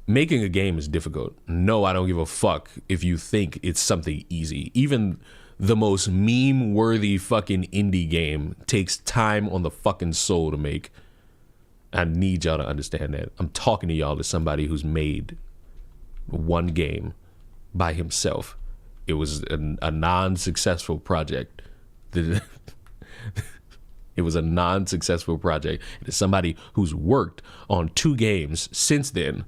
Making a game is difficult. No, I don't give a fuck if you think it's something easy. Even the most meme-worthy fucking indie game takes time on the fucking soul to make. I need y'all to understand that. I'm talking to y'all as somebody who's made one game by himself. It was a non-successful project. It was a non-successful project. It's somebody who's worked on 2 games since then.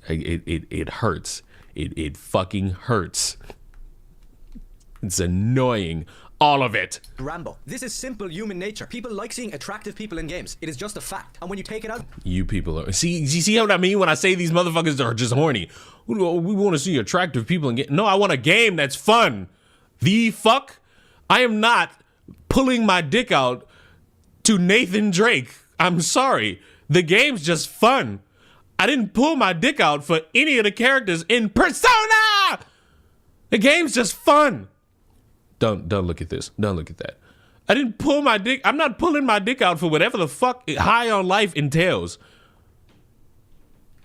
It hurts. It fucking hurts. It's annoying. All of it. Rambo. This is simple human nature. People like seeing attractive people in games. It is just a fact. And when you take it out... You people are... See, you see what I mean when I say these motherfuckers are just horny? We want to see attractive people in games. No, I want a game that's fun. The fuck? I am not pulling my dick out to Nathan Drake. I'm sorry. The game's just fun. I didn't pull my dick out for any of the characters in Persona! The game's just fun. Don't look at this. Don't look at that. I didn't pull my dick. I'm not pulling my dick out for whatever the fuck high on life entails.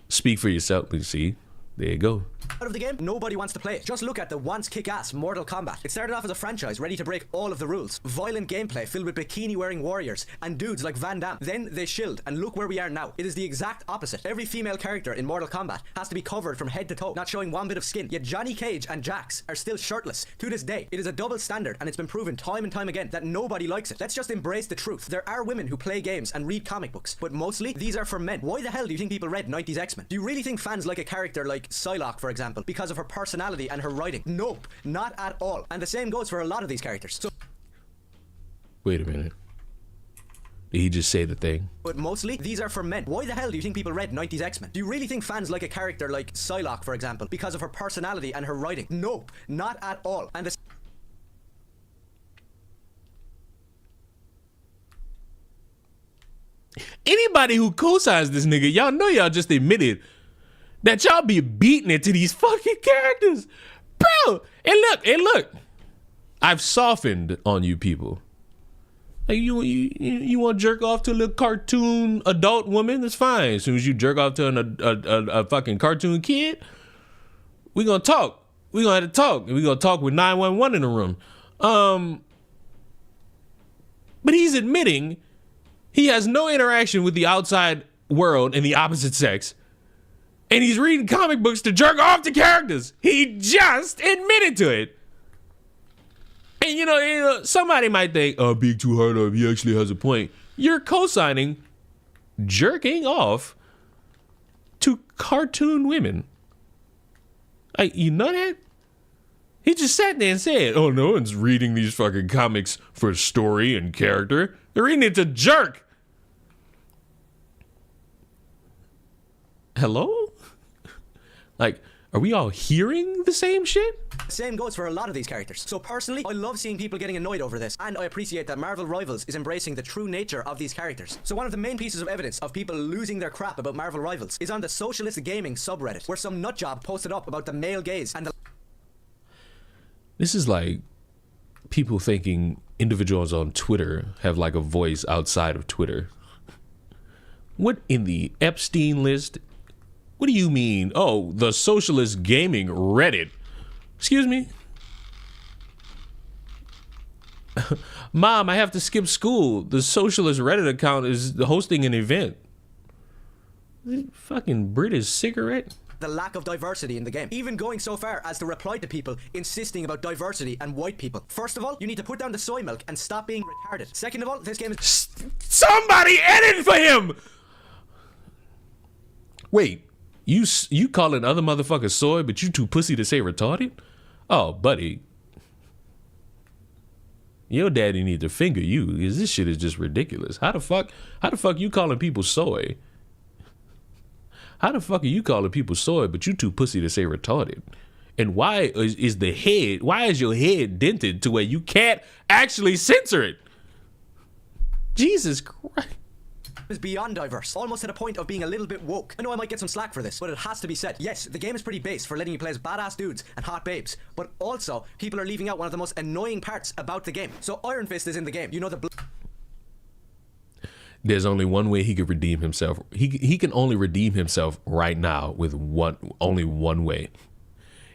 Speak for yourself, Lucy. There you go. Out of the game, nobody wants to play it. Just look at the once kick-ass Mortal Kombat. It started off as a franchise ready to break all of the rules. Violent gameplay filled with bikini-wearing warriors and dudes like Van Damme. Then they shilled, and look where we are now. It is the exact opposite. Every female character in Mortal Kombat has to be covered from head to toe, not showing one bit of skin. Yet Johnny Cage and Jax are still shirtless to this day. It is a double standard, and it's been proven time and time again that nobody likes it. Let's just embrace the truth. There are women who play games and read comic books, but mostly these are for men. Why the hell do you think people read 90s X-Men? Do you really think fans like a character like Psylocke, for example, because of her personality and her writing? Nope, not at all. And the same goes for a lot of these characters. So, wait a minute. Did he just say the thing? But mostly, these are for men. Why the hell do you think people read 90s X-Men? Do you really think fans like a character like Psylocke, for example, because of her personality and her writing? Nope, not at all. And the Anybody who co-signs this nigga, y'all know y'all just admitted that y'all be beating it to these fucking characters. Bro, and look. I've softened on you people. Like you want to jerk off to a little cartoon adult woman? That's fine. As soon as you jerk off to a fucking cartoon kid, we gonna talk. We gonna have to talk. We gonna talk with 911 in the room. But he's admitting he has no interaction with the outside world and the opposite sex. And he's reading comic books to jerk off to characters. He just admitted to it. And you know, somebody might think, oh, being too hard on him, he actually has a point. You're co-signing jerking off to cartoon women. Like, you know that? He just sat there and said, oh, no one's reading these fucking comics for story and character. They're reading it to jerk. Hello? Like, are we all hearing the same shit? same goes for a lot of these characters. So personally, I love seeing people getting annoyed over this, and I appreciate that Marvel Rivals is embracing the true nature of these characters. So one of the main pieces of evidence of people losing their crap about Marvel Rivals is on the Socialist Gaming subreddit, where some nutjob posted up about the male gaze and the... This is like people thinking individuals on Twitter have like a voice outside of Twitter. What in the Epstein list? What do you mean? Oh, the Socialist Gaming Reddit. Excuse me? Mom, I have to skip school. The Socialist Reddit account is hosting an event. Fucking British cigarette? The lack of diversity in the game. Even going so far as to reply to people insisting about diversity and white people. First of all, you need to put down the soy milk and stop being retarded. Second of all, this game is... Somebody edit for him! Wait, you calling other motherfuckers soy, but you too pussy to say retarded? Oh, buddy. Your daddy needs to finger you, because this shit is just ridiculous. How the fuck you calling people soy? How the fuck are you calling people soy, but you too pussy to say retarded? And why is your head dented to where you can't actually censor it? Jesus Christ. Is beyond diverse, almost to the point of being a little bit woke. I know I might get some slack for this, but it has to be said. Yes, the game is pretty base for letting you play as badass dudes and hot babes, but also people are leaving out one of the most annoying parts about the game. So Iron Fist is in the game. You know the... There's only one way he could redeem himself. He can only redeem himself right now with only one way.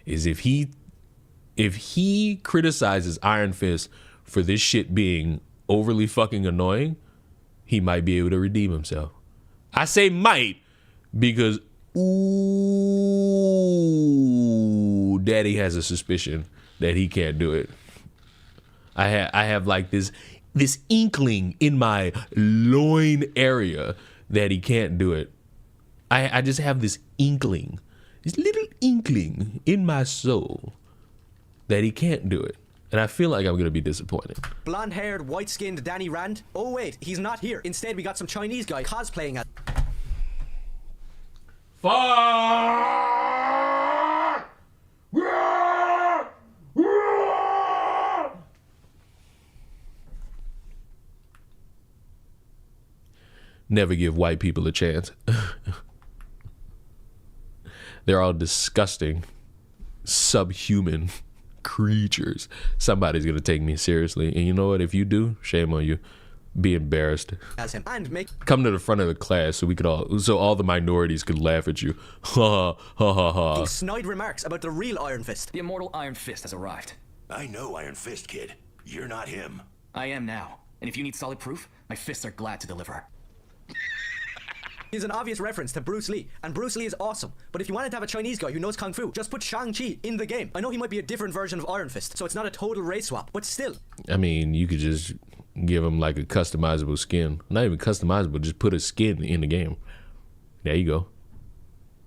Is if he criticizes Iron Fist for this shit being overly fucking annoying, he might be able to redeem himself. I say might because daddy has a suspicion that he can't do it. I have like this inkling in my loin area that he can't do it. I just have this inkling, this little inkling in my soul that he can't do it. And I feel like I'm going to be disappointed. Blonde-haired, white-skinned Danny Rand. Oh wait, he's not here. Instead, we got some Chinese guy cosplaying as... Fuck! Never give white people a chance. They're all disgusting, subhuman creatures. Somebody's gonna take me seriously, and you know what? If you do, shame on you, Be embarrassed. as him and make Come to the front of the class so all the minorities could laugh at you. Ha ha ha ha. snide remarks about the real Iron Fist. The immortal Iron Fist has arrived. I know Iron Fist, kid. You're not him. I am now. And if you need solid proof, my fists are glad to deliver. Is an obvious reference to Bruce Lee, and Bruce Lee is awesome. But if you wanted to have a Chinese guy who knows Kung Fu, just put Shang-Chi in the game. I know he might be a different version of Iron Fist, so it's not a total race swap, but still. I mean, you could just give him like a customizable skin. Not even customizable, just put a skin in the game. There you go.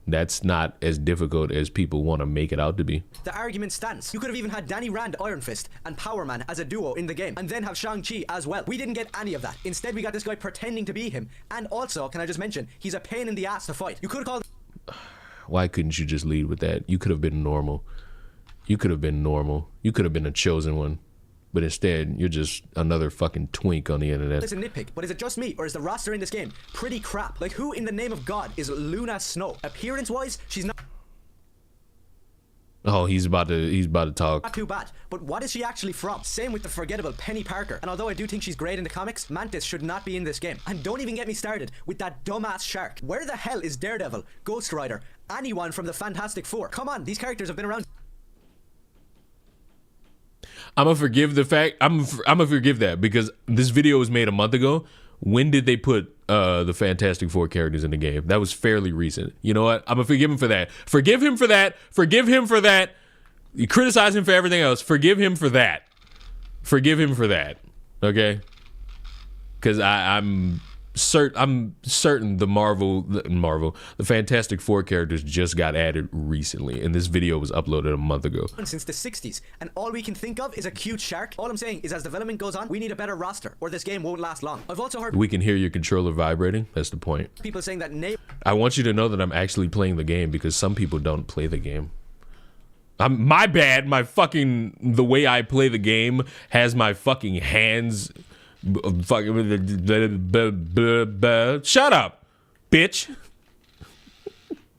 That's not as difficult as people want to make it out to be. The argument stands. You could have even had Danny Rand Iron Fist and Power Man as a duo in the game, and then have Shang-Chi as well. We didn't get any of that. Instead, we got this guy pretending to be him, and also, can I just mention, he's a pain in the ass to fight. You could have called... Why couldn't you just lead with that? You could have been normal. You could have been normal. You could have been a chosen one. But instead, you're just another fucking twink on the internet. It's a nitpick, but is it just me, or is the roster in this game pretty crap? Like, who in the name of God is Luna Snow? Appearance-wise, she's not Oh, he's about to talk. too bad, but what is she actually from? Same with the forgettable Penny Parker, and although I do think she's great in the comics, Mantis should not be in this game. And don't even get me started with that dumbass shark. Where the hell is Daredevil, Ghost Rider, anyone from the Fantastic Four? Come on, these characters have been around. I'm gonna forgive the fact. I'm gonna forgive that because this video was made a month ago. When did they put the Fantastic Four characters in the game? That was fairly recent. You know what? I'm gonna forgive him for that. Forgive him for that. Forgive him for that. You criticize him for everything else. Forgive him for that. Forgive him for that. Okay? Because I'm certain the Fantastic Four characters just got added recently, and this video was uploaded a month ago. Since the 60s, and all we can think of is a cute shark. All I'm saying is as development goes on, we need a better roster, or this game won't last long. I've also heard We can hear your controller vibrating. That's the point. people saying that I want you to know that I'm actually playing the game because some people don't play the game. My bad. The way I play the game has my fucking hands. Shut up, bitch.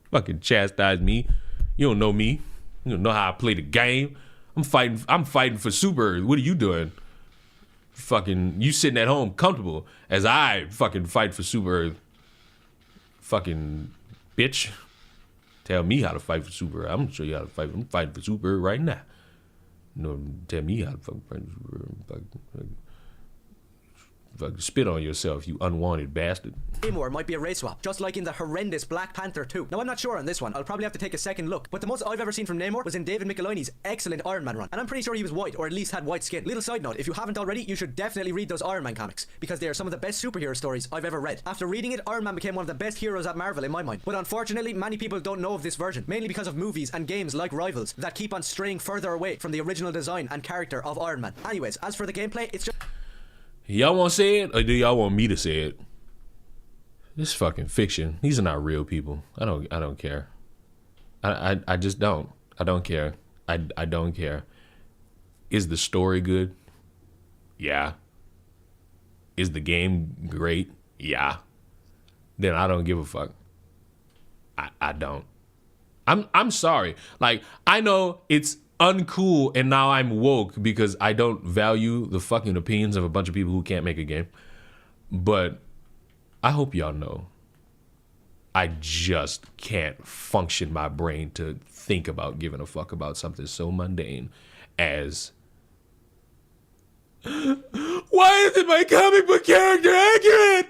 Fucking chastise me. You don't know me. You don't know how I play the game. I'm fighting for Super Earth. What are you doing? Fucking you sitting at home comfortable as I fucking fight for Super Earth. Fucking bitch. Tell me how to fight for Super Earth. I'm gonna show you how to fight. I'm fighting for Super Earth right now. No, tell me how to fucking fight for Super Earth. Spit on yourself, you unwanted bastard. Namor might be a race swap, just like in the horrendous Black Panther 2. Now, I'm not sure on this one. I'll probably have to take a second look. But the most I've ever seen from Namor was in David Michelinie's excellent Iron Man run. And I'm pretty sure he was white, or at least had white skin. Little side note, if you haven't already, you should definitely read those Iron Man comics, because they are some of the best superhero stories I've ever read. After reading it, Iron Man became one of the best heroes at Marvel in my mind. But unfortunately, many people don't know of this version, mainly because of movies and games like Rivals that keep on straying further away from the original design and character of Iron Man. Anyways, as for the gameplay, it's just... Y'all want to say it, or do y'all want me to say it? This is fucking fiction. These are not real people. I don't care. I just don't. I don't care. I don't care. Is the story good? Yeah. Is the game great? Yeah. Then I don't give a fuck. I don't. I'm sorry. Like, I know it's uncool and now I'm woke because I don't value the fucking opinions of a bunch of people who can't make a game. But I hope y'all know I just can't function my brain to think about giving a fuck about something so mundane as why isn't my comic book character accurate?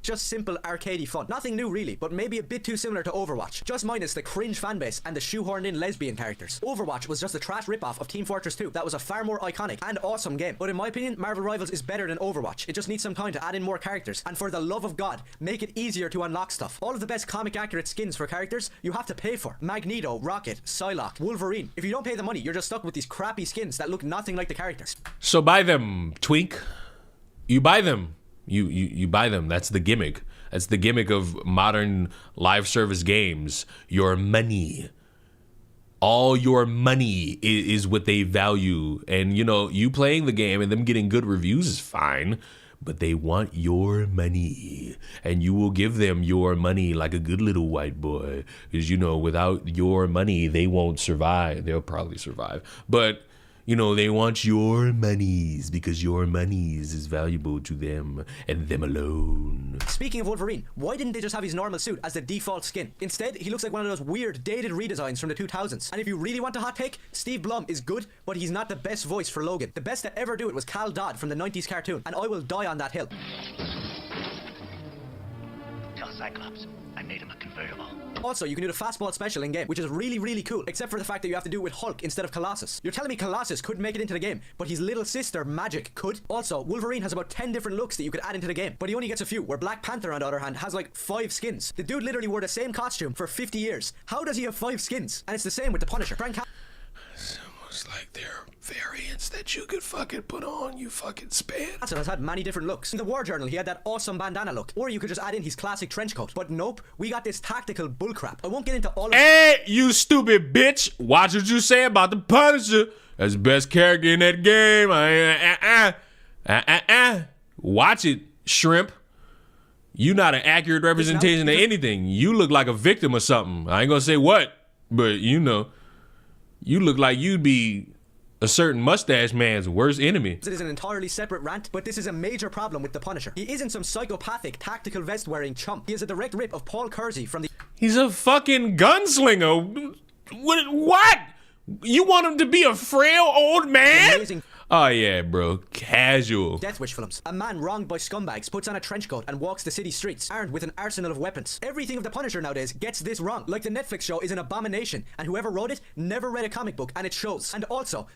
Just simple arcadey fun. Nothing new really, but maybe a bit too similar to Overwatch. Just minus the cringe fanbase and the shoehorned in lesbian characters. Overwatch was just a trash ripoff of Team Fortress 2 that was a far more iconic and awesome game. But in my opinion, Marvel Rivals is better than Overwatch. It just needs some time to add in more characters. And for the love of God, make it easier to unlock stuff. All of the best comic accurate skins for characters, you have to pay for. Magneto, Rocket, Psylocke, Wolverine. If you don't pay the money, you're just stuck with these crappy skins that look nothing like the characters. So buy them, twink. You buy them. You buy them. That's the gimmick. That's the gimmick of modern live service games. Your money. All your money is what they value. And, you know, you playing the game and them getting good reviews is fine. But they want your money. And you will give them your money like a good little white boy. Because, you know, without your money, they won't survive. They'll probably survive. But You know, they want your monies because your monies is valuable to them and them alone. Speaking of Wolverine, why didn't they just have his normal suit as the default skin? Instead, he looks like one of those weird, dated redesigns from the 2000s. And if you really want a hot take, Steve Blum is good, but he's not the best voice for Logan. The best to ever do it was Cal Dodd from the 90s cartoon, and I will die on that hill. Tell Cyclops I made him a convertible. Also, you can do the fastball special in-game, which is really, really cool, except for the fact that you have to do it with Hulk instead of Colossus. You're telling me Colossus couldn't make it into the game, but his little sister, Magic, could? Also, Wolverine has about 10 different looks that you could add into the game, but he only gets a few, where Black Panther, on the other hand, has like 5 skins. The dude literally wore the same costume for 50 years. How does he have 5 skins? And it's the same with the Punisher. It's almost like there are variants that you could fucking put on, you fucking spam. Castle has had many different looks. In the War Journal, he had that awesome bandana look. Or you could just add in his classic trench coat. But nope, we got this tactical bullcrap. I won't get into all of Hey, you stupid bitch. Watch what you say about the Punisher. That's the best character in that game. Watch it, shrimp. You not an accurate representation of anything. You look like a victim or something. I ain't gonna say what, but you know, you look like you'd be a certain mustache man's worst enemy. It is an entirely separate rant, but this is a major problem with the Punisher. He isn't some psychopathic, tactical vest-wearing chump. He is a direct rip of Paul Kersey from the... He's a fucking gunslinger. What? You want him to be a frail old man? Amazing. Oh yeah, bro. Casual. Death Wish films. A man wronged by scumbags puts on a trench coat and walks the city streets, armed with an arsenal of weapons. Everything of the Punisher nowadays gets this wrong. Like the Netflix show is an abomination, and whoever wrote it never read a comic book, and it shows. And also,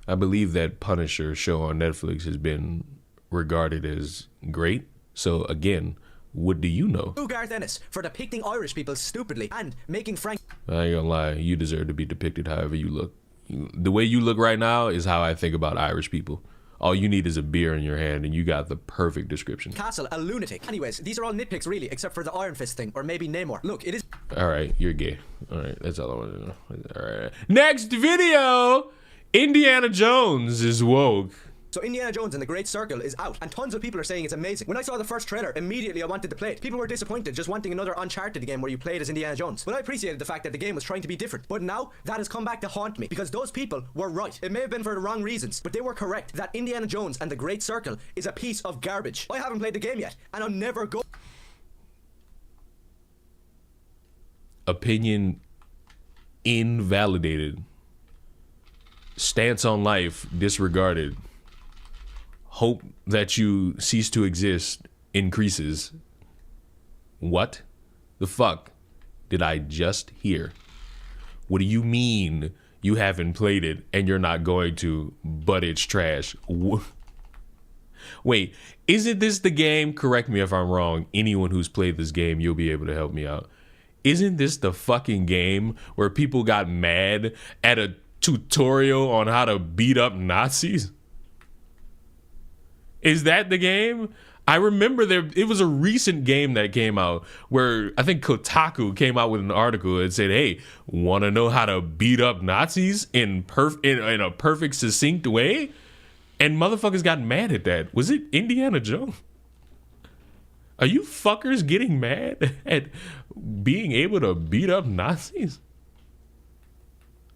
I believe that Punisher show on Netflix has been regarded as great. So again, what do you know? Garth Ennis for depicting Irish people stupidly and making Frank... I ain't gonna lie, you deserve to be depicted however you look. The way you look right now is how I think about Irish people. All you need is a beer in your hand and you got the perfect description. Castle, a lunatic. Anyways, these are all nitpicks really, except for the Iron Fist thing, or maybe Namor. Look, it is... Alright, you're gay. Alright, that's all I want to know. Alright. Next video! Indiana Jones is woke. So Indiana Jones and the Great Circle is out, and tons of people are saying it's amazing. When I saw the first trailer, immediately I wanted to play it. People were disappointed, just wanting another Uncharted game where you played as Indiana Jones. But I appreciated the fact that the game was trying to be different. But now, that has come back to haunt me, because those people were right. It may have been for the wrong reasons, but they were correct, that Indiana Jones and the Great Circle is a piece of garbage. I haven't played the game yet, and I'm never going... Opinion invalidated. Stance on life disregarded. Hope that you cease to exist increases. What the fuck did I just hear? What do you mean you haven't played it and you're not going to, but it's trash? Wait, isn't this the game? Correct me if I'm wrong. Anyone who's played this game, you'll be able to help me out. Isn't this the fucking game where people got mad at a tutorial on how to beat up Nazis? Is that the game? I remember it was a recent game that came out where I think Kotaku came out with an article and said, hey, want to know how to beat up Nazis in a perfect, succinct way? And motherfuckers got mad at that. Was it Indiana Jones? Are you fuckers getting mad at being able to beat up Nazis?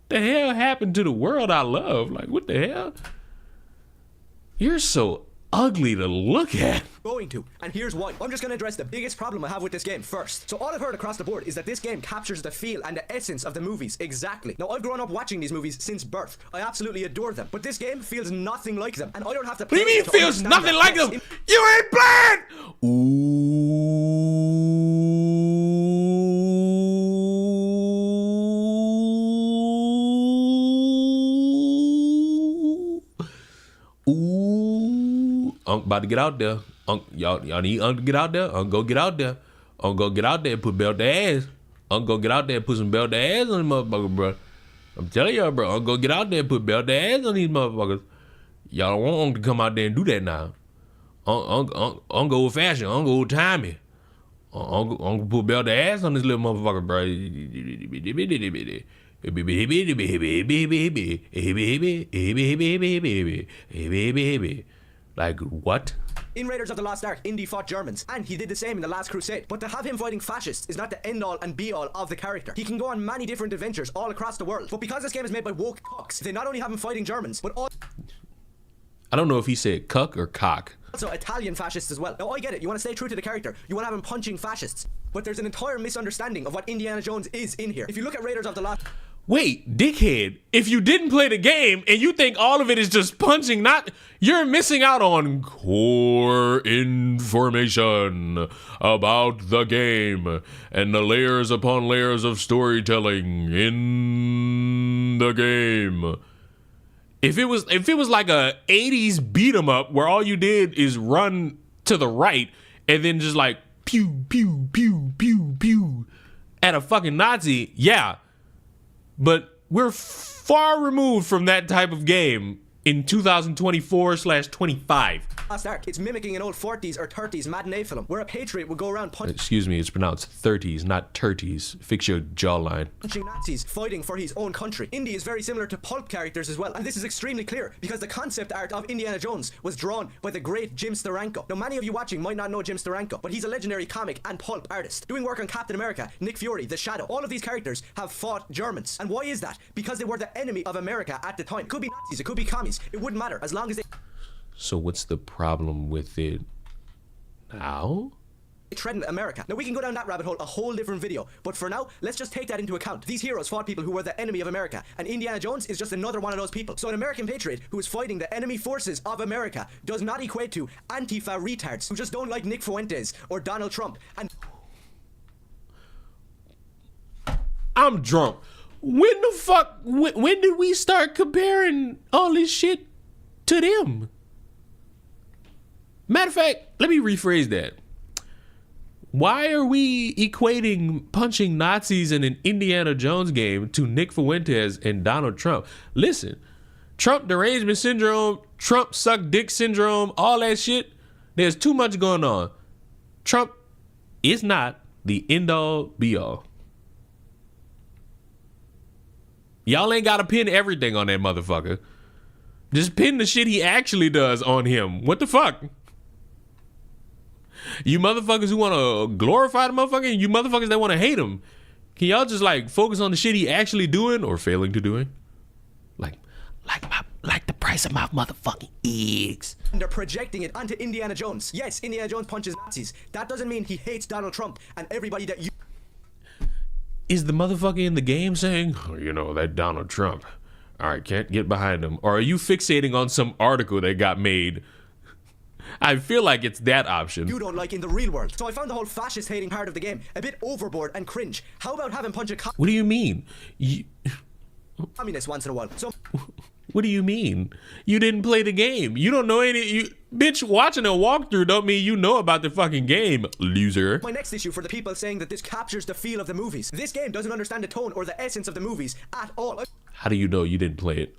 The hell happened to the world I love? Like, what the hell? You're so ugly to look at. Going to, and here's why. I'm just going to address the biggest problem I have with this game first. So all I've heard across the board is that this game captures the feel and the essence of the movies exactly. Now I've grown up watching these movies since birth. I absolutely adore them, but this game feels nothing like them, and I don't have to play. What do you mean feels nothing like them? You ain't playing. Unc about to get out there. Unc, y'all need Unc to get out there. Unc go get out there. Unc go get out there and put belt to ass. Unc go get out there and put some belt to ass on these motherfuckers, bro. I'm telling y'all, bro. Unc go get out there and put belt to ass on these motherfuckers. Y'all don't want Unc to come out there and do that now. Unc go old fashioned. Unc go old timey. Unc put belt to ass on this little motherfucker, bro. Like, what? In Raiders of the Lost Ark, Indy fought Germans, and he did the same in The Last Crusade. But to have him fighting fascists is not the end-all and be-all of the character. He can go on many different adventures all across the world. But because this game is made by woke cocks, they not only have him fighting Germans, but I don't know if he said cuck or cock. also Italian fascists as well. Now, I get it. You want to stay true to the character. You want to have him punching fascists. But there's an entire misunderstanding of what Indiana Jones is in here. If you look at Raiders of the Lost... Wait, dickhead, if you didn't play the game and you think all of it is just punching, you're missing out on core information about the game and the layers upon layers of storytelling in the game. If it was like a 80s beat 'em up where all you did is run to the right and then just like pew, pew, pew, pew, pew at a fucking Nazi, yeah. But we're far removed from that type of game in 2024/25. Lost Ark, it's mimicking an old 40s or 30s matinee film where a patriot would go around punching... Excuse me, it's pronounced 30s, not 30s. Fix your jawline. Punching Nazis, fighting for his own country. Indy is very similar to pulp characters as well, and this is extremely clear because the concept art of Indiana Jones was drawn by the great Jim Steranko. Now, many of you watching might not know Jim Steranko, but he's a legendary comic and pulp artist. Doing work on Captain America, Nick Fury, The Shadow, all of these characters have fought Germans. And why is that? Because they were the enemy of America at the time. It could be Nazis, it could be commies, it wouldn't matter as long as they... So what's the problem with it now? Treading America. Now we can go down that rabbit hole a whole different video, but for now, let's just take that into account. These heroes fought people who were the enemy of America, and Indiana Jones is just another one of those people. So an American patriot who is fighting the enemy forces of America does not equate to Antifa retards who just don't like Nick Fuentes or Donald Trump. And I'm drunk. When the fuck, when did we start comparing all this shit to them? Matter of fact, let me rephrase that. Why are we equating punching Nazis in an Indiana Jones game to Nick Fuentes and Donald Trump? Listen, Trump derangement syndrome, Trump suck dick syndrome, all that shit, there's too much going on. Trump is not the end all be all. Y'all ain't got to pin everything on that motherfucker. Just pin the shit he actually does on him. What the fuck? You motherfuckers who want to glorify the motherfucker, and you motherfuckers that want to hate him, can y'all just like focus on the shit he actually doing or failing to doing? Like the price of my motherfucking eggs. And they're projecting it onto Indiana Jones. Yes, Indiana Jones punches Nazis. That doesn't mean he hates Donald Trump and everybody that you... Is the motherfucker in the game saying, oh, you know, that Donald Trump, all right, can't get behind him? Or are you fixating on some article that got made? I feel like it's that option. You don't like in the real world. So I found the whole fascist hating part of the game a bit overboard and cringe. How about having punch a What do you mean? Communist once in a while. So what do you mean? You didn't play the game. You don't know any... Bitch, watching a walkthrough don't mean you know about the fucking game, loser. My next issue for the people saying that this captures the feel of the movies. This game doesn't understand the tone or the essence of the movies at all. How do you know you didn't play it?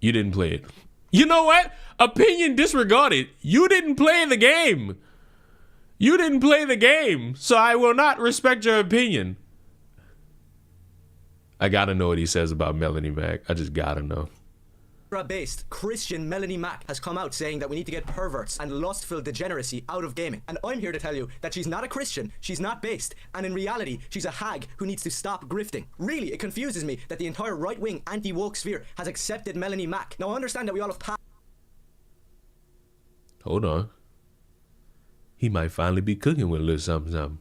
You didn't play it. You know what? Opinion disregarded. You didn't play the game. You didn't play the game, so I will not respect your opinion. I gotta know what he says about Melanie Mac. I just gotta know. Based Christian Melanie Mac has come out saying that we need to get perverts and lustful degeneracy out of gaming. And I'm here to tell you that she's not a Christian, she's not based, and in reality, she's a hag who needs to stop grifting. Really, it confuses me that the entire right-wing anti-woke sphere has accepted Melanie Mac. Now, I understand that we all have Hold on. He might finally be cooking with a little something.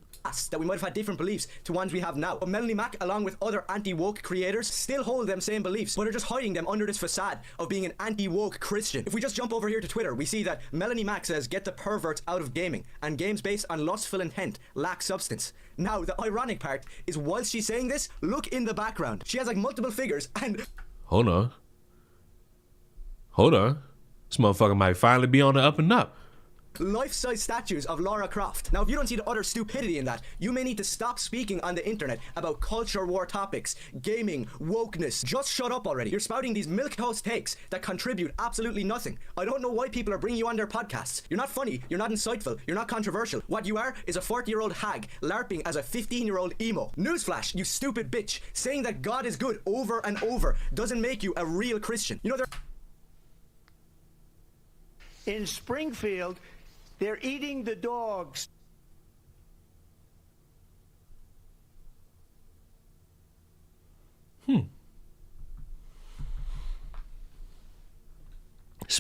That we might have had different beliefs to ones we have now. But Melanie Mac, along with other anti-woke creators, still hold them same beliefs, but are just hiding them under this facade of being an anti-woke Christian. If we just jump over here to Twitter, we see that Melanie Mac says, get the perverts out of gaming, and games based on lustful intent lack substance. Now, the ironic part is whilst she's saying this, look in the background. She has like multiple figures and... Hold on. This motherfucker might finally be on the up and up. Life-size statues of Lara Croft. Now, if you don't see the utter stupidity in that, you may need to stop speaking on the internet about culture war topics, gaming, wokeness. Just shut up already. You're spouting these milquetoast takes that contribute absolutely nothing. I don't know why people are bringing you on their podcasts. You're not funny, you're not insightful, you're not controversial. What you are is a 40-year-old hag LARPing as a 15-year-old emo. Newsflash, you stupid bitch. Saying that God is good over and over doesn't make you a real Christian. You know, in Springfield, they're eating the dogs. This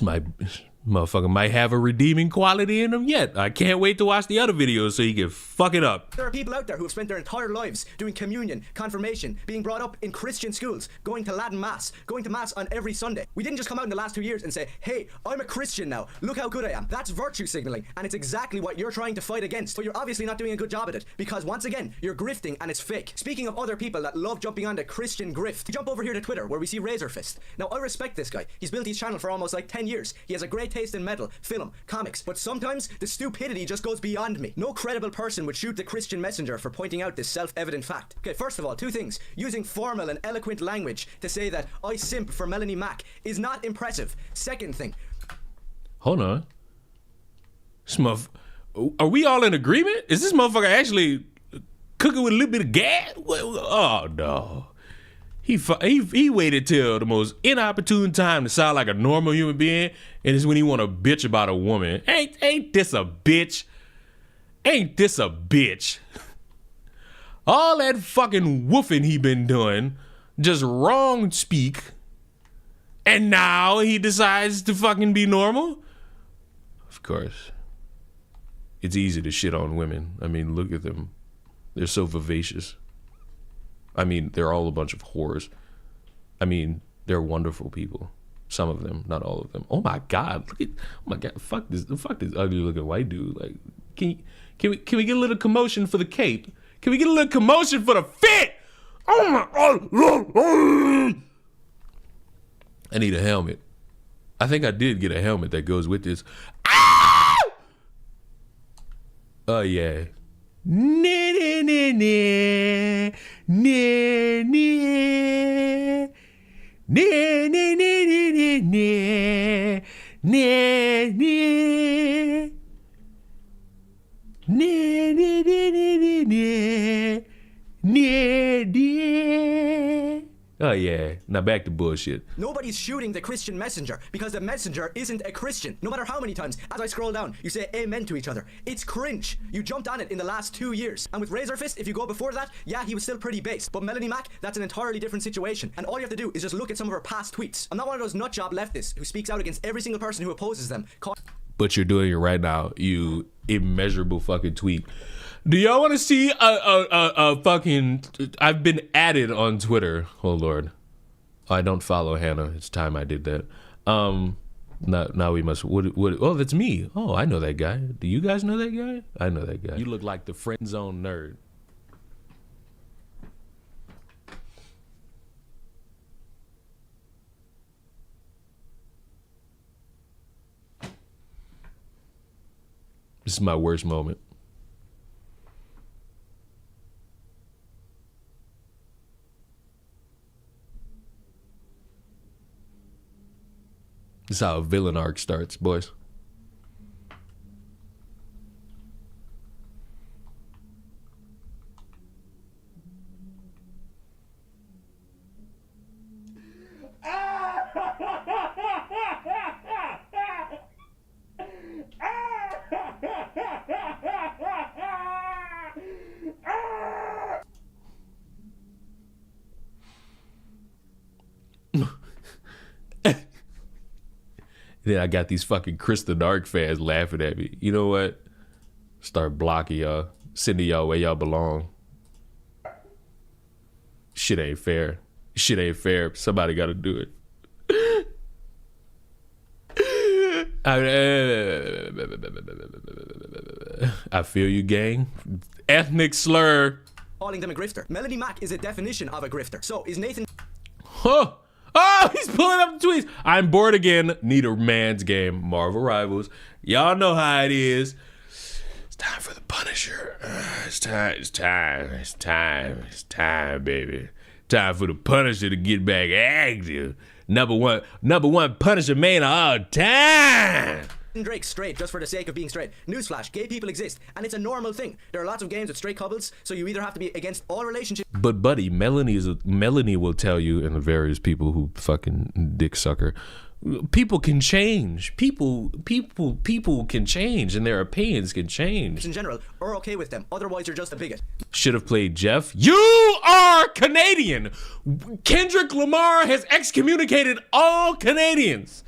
motherfucker might have a redeeming quality in him yet. I can't wait to watch the other videos so he can fuck it up. There are people out there who have spent their entire lives doing communion, confirmation, being brought up in Christian schools, going to Latin Mass, going to Mass on every Sunday. We didn't just come out in the last 2 years and say, hey, I'm a Christian now. Look how good I am. That's virtue signaling, and it's exactly what you're trying to fight against. But you're obviously not doing a good job at it, because once again, you're grifting and it's fake. Speaking of other people that love jumping on the Christian grift, jump over here to Twitter where we see Razor Fist. Now, I respect this guy. He's built his channel for almost like 10 years. He has a great taste in metal, film, comics, but sometimes the stupidity just goes beyond me. No credible person would shoot the Christian messenger for pointing out this self-evident fact. Okay, first of all, two things. Using formal and eloquent language to say that I simp for Melanie Mac is not impressive. Second thing. Hold on. Are we all in agreement? Is this motherfucker actually cooking with a little bit of gas? Oh, no. He waited till the most inopportune time to sound like a normal human being, and it's when he want to bitch about a woman. Ain't this a bitch? Ain't this a bitch? All that fucking woofing he been doing, just wrong speak, and now he decides to fucking be normal? Of course. It's easy to shit on women. I mean, look at them. They're so vivacious. I mean, they're all a bunch of whores. I mean, they're wonderful people. Some of them, not all of them. Oh my God! Look at, oh my God! Fuck this ugly looking white dude. Like, can we get a little commotion for the cape? Can we get a little commotion for the fit? Oh my God! I need a helmet. I think I did get a helmet that goes with this. Ah! Oh yeah. Nee, nee, nee, nee. Nee, nee. Nee, nee, nee, nee, nee. Nee, nee. Nee, nee, nee, nee, nee. Nee, nee. Oh yeah, now back to bullshit. Nobody's shooting the Christian messenger because the messenger isn't a Christian. No matter how many times, as I scroll down, you say amen to each other. It's cringe. You jumped on it in the last 2 years. And with Razor Fist, if you go before that, yeah, he was still pretty base. But Melanie Mac, that's an entirely different situation. And all you have to do is just look at some of her past tweets. I'm not one of those nutjob leftists who speaks out against every single person who opposes them. But you're doing it right now, you immeasurable fucking tweet. Do y'all want to see a fucking... I've been added on Twitter. Oh, Lord. I don't follow Hannah. It's time I did that. Now we must... Oh, that's me. Oh, I know that guy. Do you guys know that guy? I know that guy. You look like the friend zone nerd. This is my worst moment. This is how a villain arc starts, boys. Then I got these fucking Krista Dark fans laughing at me. You know what? Start blocking y'all. Sending y'all where y'all belong. Shit ain't fair. Shit ain't fair. Somebody gotta do it. I feel you, gang. Ethnic slur. Calling them a grifter. Melanie Mac is a definition of a grifter. So is Nathan... Huh. Oh, he's pulling up the tweets. I'm bored again. Need a man's game. Marvel Rivals. Y'all know how it is. It's time for the Punisher. It's time, baby. Time for the Punisher to get back active. Number one Punisher man of all time. Drake straight just for the sake of being straight. Newsflash, gay people exist, and it's a normal thing. There are lots of games with straight couples, so you either have to be against all relationships. But buddy, Melanie will tell you, and the various people who fucking dick sucker, People can change. People can change, and their opinions can change. In general, are okay with them. Otherwise, you're just a bigot. Should have played Jeff. You are Canadian. Kendrick Lamar has excommunicated all Canadians.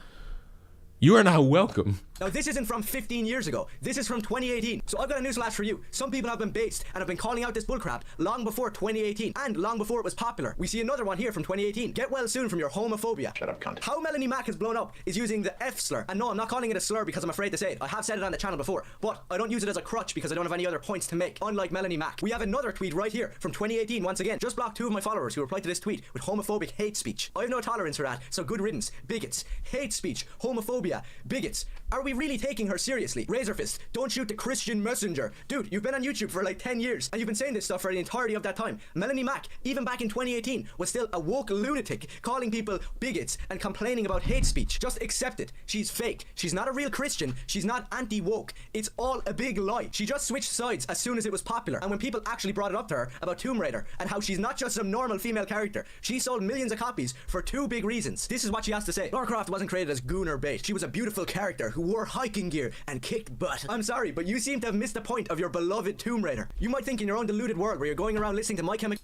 You are not welcome. Now, this isn't from 15 years ago. This is from 2018. So I've got a newsflash for you. Some people have been based and have been calling out this bullcrap long before 2018 and long before it was popular. We see another one here from 2018. Get well soon from your homophobia. Shut up, cunt. How Melanie Mack has blown up is using the F slur. And no, I'm not calling it a slur because I'm afraid to say it. I have said it on the channel before, but I don't use it as a crutch because I don't have any other points to make, unlike Melanie Mack. We have another tweet right here from 2018 once again. Just blocked 2 of my followers who replied to this tweet with homophobic hate speech. I have no tolerance for that, so good riddance. Bigots, hate speech, homophobia, bigots. Are we really taking her seriously? Razorfist, don't shoot the Christian messenger. Dude, you've been on YouTube for like 10 years and you've been saying this stuff for the entirety of that time. Melanie Mack, even back in 2018, was still a woke lunatic, calling people bigots and complaining about hate speech. Just accept it. She's fake. She's not a real Christian. She's not anti-woke. It's all a big lie. She just switched sides as soon as it was popular. And when people actually brought it up to her about Tomb Raider and how she's not just some normal female character, she sold millions of copies for 2 big reasons. This is what she has to say. Lara Croft wasn't created as goon or bait. She was a beautiful character who wore hiking gear and kicked butt. I'm sorry, but you seem to have missed the point of your beloved Tomb Raider. You might think in your own deluded world where you're going around listening to My Chemical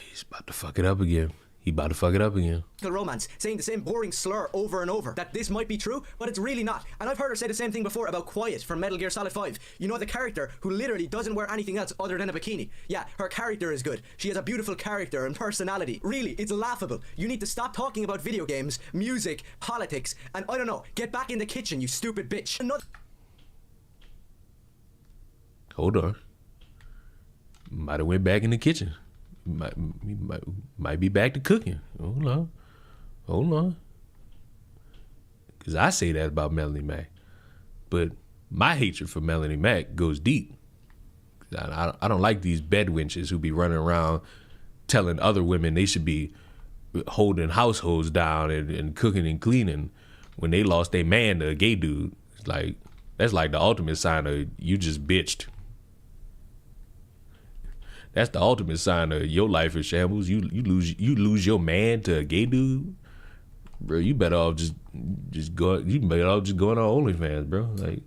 He's about to fuck it up again. He about to fuck it up again. Romance, saying the same boring slur over and over, that this might be true, but it's really not. And I've heard her say the same thing before about Quiet from Metal Gear Solid 5. You know, the character who literally doesn't wear anything else other than a bikini. Yeah, her character is good. She has a beautiful character and personality. Really, it's laughable. You need to stop talking about video games, music, politics, and I don't know, get back in the kitchen, you stupid bitch. Hold on. Might have went back in the kitchen. Might be back to cooking. Hold on. Because I say that about Melanie Mack. But my hatred for Melanie Mack goes deep. I don't like these bed wenches who be running around telling other women they should be holding households down and cooking and cleaning when they lost their man to a gay dude. It's like, that's like the ultimate sign of you just bitched. That's the ultimate sign of your life is shambles. You lose your man to a gay dude, bro. You better off just going on OnlyFans, bro. Like,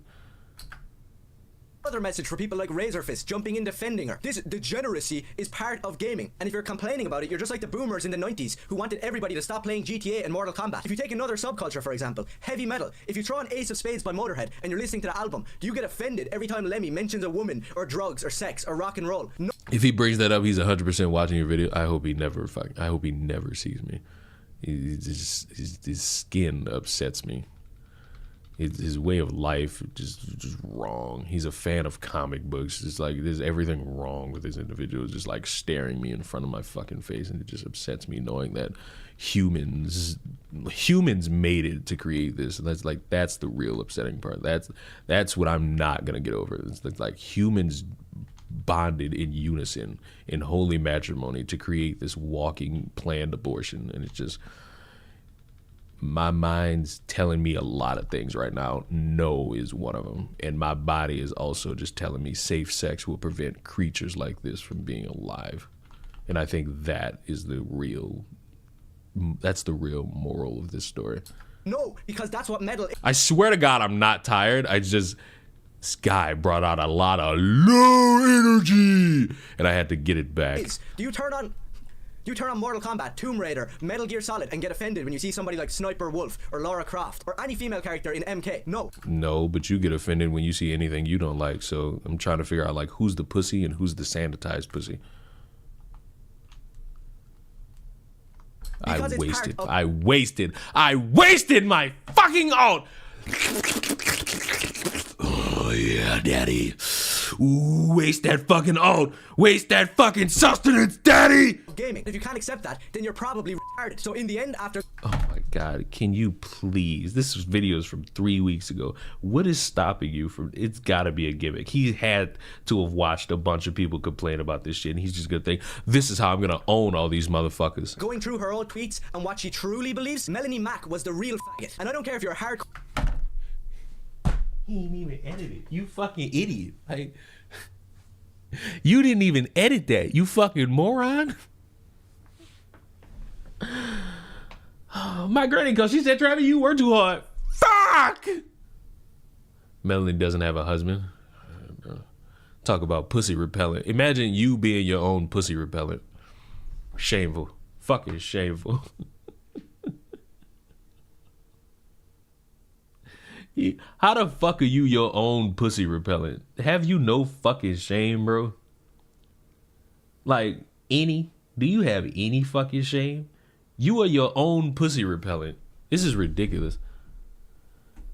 another message for people like Razorfist jumping in defending her. This degeneracy is part of gaming, and if you're complaining about it, you're just like the boomers in the 90s who wanted everybody to stop playing GTA and Mortal Kombat. If you take another subculture, for example, heavy metal, if you throw on Ace of Spades by Motorhead and you're listening to the album, do you get offended every time Lemmy mentions a woman or drugs or sex or rock and roll? No. If he brings that up, he's 100% watching your video. I hope he never sees me. His skin upsets me. His way of life just wrong. He's a fan of comic books. It's like there's everything wrong with this individual. It's just like staring me in front of my fucking face, and it just upsets me knowing that humans made it to create this. And that's the real upsetting part. That's what I'm not gonna get over. It's like humans bonded in unison in holy matrimony to create this walking planned abortion, and it's just. My mind's telling me a lot of things right now. No is one of them. And my body is also just telling me safe sex will prevent creatures like this from being alive. And I think that's the real moral of this story. No, because that's what metal is. I swear to God, I'm not tired. This guy brought out a lot of low energy, and I had to get it back. Do you turn on Mortal Kombat, Tomb Raider, Metal Gear Solid and get offended when you see somebody like Sniper Wolf or Lara Croft or any female character in MK? No, but you get offended when you see anything you don't like. So I'm trying to figure out like who's the pussy and who's the sanitized pussy. I wasted my fucking alt. Oh yeah, daddy. Ooh, waste that fucking alt. Waste that fucking sustenance, daddy. Gaming. If you can't accept that, then you're probably retarded. So in the end, after. Oh my God, can you please? This video is from 3 weeks ago. What is stopping you from? It's gotta be a gimmick. He had to have watched a bunch of people complain about this shit, and he's just gonna think, this is how I'm gonna own all these motherfuckers. Going through her old tweets and what she truly believes, Melanie Mack was the real faggot. And I don't care if you're hardcore. He didn't even edit it. You fucking idiot. Like, you didn't even edit that. You fucking moron. Oh My granny called. She said, Travis, you work too hard. Fuck! Melanie doesn't have a husband. Talk about pussy repellent. Imagine you being your own pussy repellent. Shameful. Fucking shameful. How the fuck are you your own pussy repellent? Have you no fucking shame, bro? Like, any? Do you have any fucking shame? You are your own pussy repellent. This is ridiculous.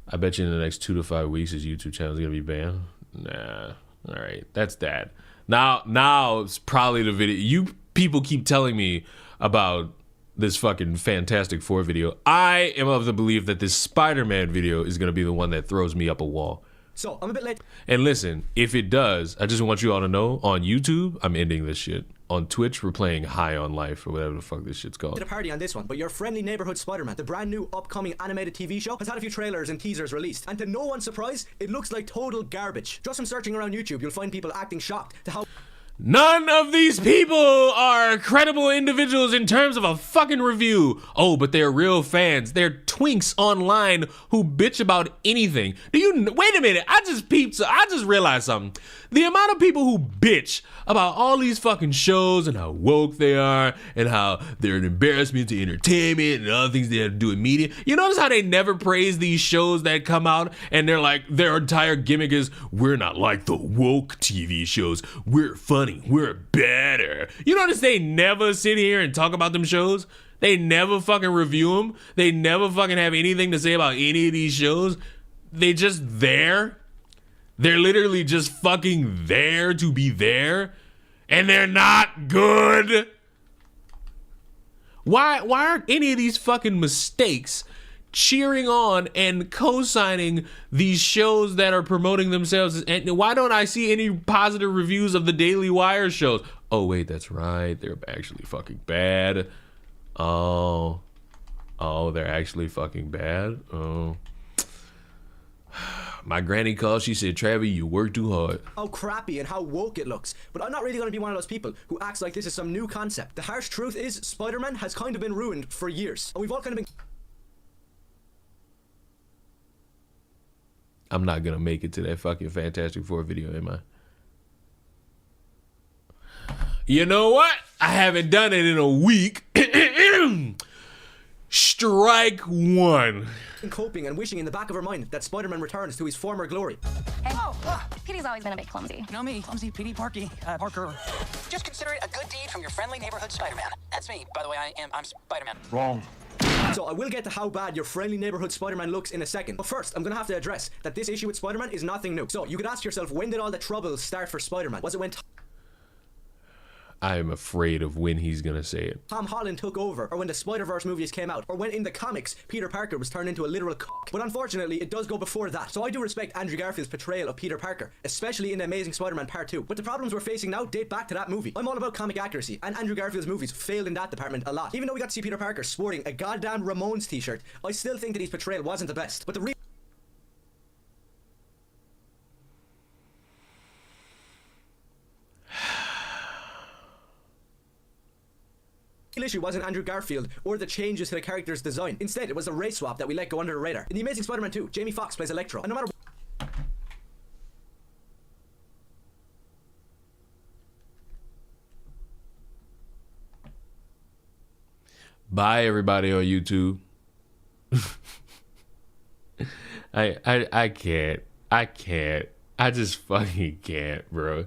I bet you in the next 2 to 5 weeks his YouTube channel is gonna be banned. Nah. All right, that's that. Now it's probably the video. You people keep telling me about this fucking Fantastic Four video. I am of the belief that this Spider-Man video is gonna be the one that throws me up a wall. So I'm a bit late. And listen, if it does, I just want you all to know, on YouTube, I'm ending this shit. On Twitch, we're playing High on Life or whatever the fuck this shit's called. Did a party on this one, but your friendly neighborhood Spider-Man, the brand new upcoming animated TV show, has had a few trailers and teasers released. And to no one's surprise, it looks like total garbage. Just from searching around YouTube, you'll find people acting shocked to how none of these people are credible individuals in terms of a fucking review. Oh, but they're real fans. They're twinks online who bitch about anything. Wait a minute, I just realized something. The amount of people who bitch about all these fucking shows and how woke they are and how they're an embarrassment to entertainment and other things they have to do in media. You notice how they never praise these shows that come out and they're like, their entire gimmick is, we're not like the woke TV shows. We're funny. We're better. You notice they never sit here and talk about them shows? They never fucking review them. They never fucking have anything to say about any of these shows. They just there. They're literally just fucking there to be there. And they're not good. Why aren't any of these fucking mistakes cheering on and co-signing these shows that are promoting themselves? And why don't I see any positive reviews of the Daily Wire shows? Oh, wait, that's right. They're actually fucking bad. Oh, they're actually fucking bad. Oh. My granny called, she said, Travis, you work too hard. How crappy and how woke it looks. But I'm not really going to be one of those people who acts like this is some new concept. The harsh truth is, Spider-Man has kind of been ruined for years. And we've all kind of been... I'm not going to make it to that fucking Fantastic Four video, am I? You know what? I haven't done it in a week. Strike one. Coping and wishing in the back of her mind that Spider-Man returns to his former glory. Hey. Petey's always been a bit clumsy. You know me, clumsy Petey Parker. Just consider it a good deed from your friendly neighborhood Spider-Man. That's me, by the way. I'm Spider-Man. Wrong. So I will get to how bad your friendly neighborhood Spider-Man looks in a second. But first, I'm going to have to address that this issue with Spider-Man is nothing new. So you could ask yourself, when did all the troubles start for Spider-Man? Was it when I'm afraid of when he's gonna say it. Tom Holland took over, or when the Spider-Verse movies came out, or when in the comics Peter Parker was turned into a literal cock? But unfortunately, it does go before that. So I do respect Andrew Garfield's portrayal of Peter Parker, especially in The Amazing Spider-Man Part 2. But the problems we're facing now date back to that movie. I'm all about comic accuracy, and Andrew Garfield's movies failed in that department a lot. Even though we got to see Peter Parker sporting a goddamn Ramones t-shirt, I still think that his portrayal wasn't the best. But the real issue wasn't Andrew Garfield or the changes to the character's design. Instead, it was a race swap that we let go under the radar. In The Amazing Spider-Man 2, Jamie Foxx plays Electro, and no matter Bye, everybody on YouTube. I can't. I just fucking can't, bro.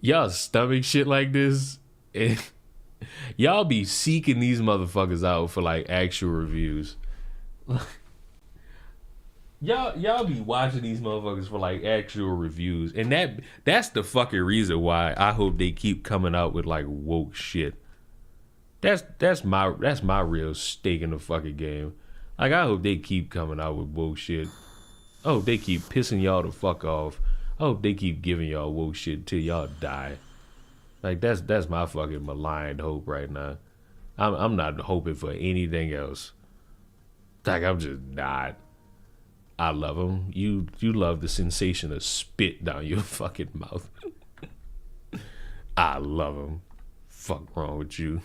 Y'all stomach shit like this. Y'all be seeking these motherfuckers out for like actual reviews. y'all be watching these motherfuckers for like actual reviews, and that's the fucking reason why I hope they keep coming out with like woke shit. That's my real stake in the fucking game. Like, I hope they keep coming out with woke shit. I hope they keep pissing y'all the fuck off. I hope they keep giving y'all woke shit till y'all die. Like, that's my fucking maligned hope right now. I'm not hoping for anything else. Like, I'm just not. I love them. You love the sensation of spit down your fucking mouth. I love them. Fuck wrong with you.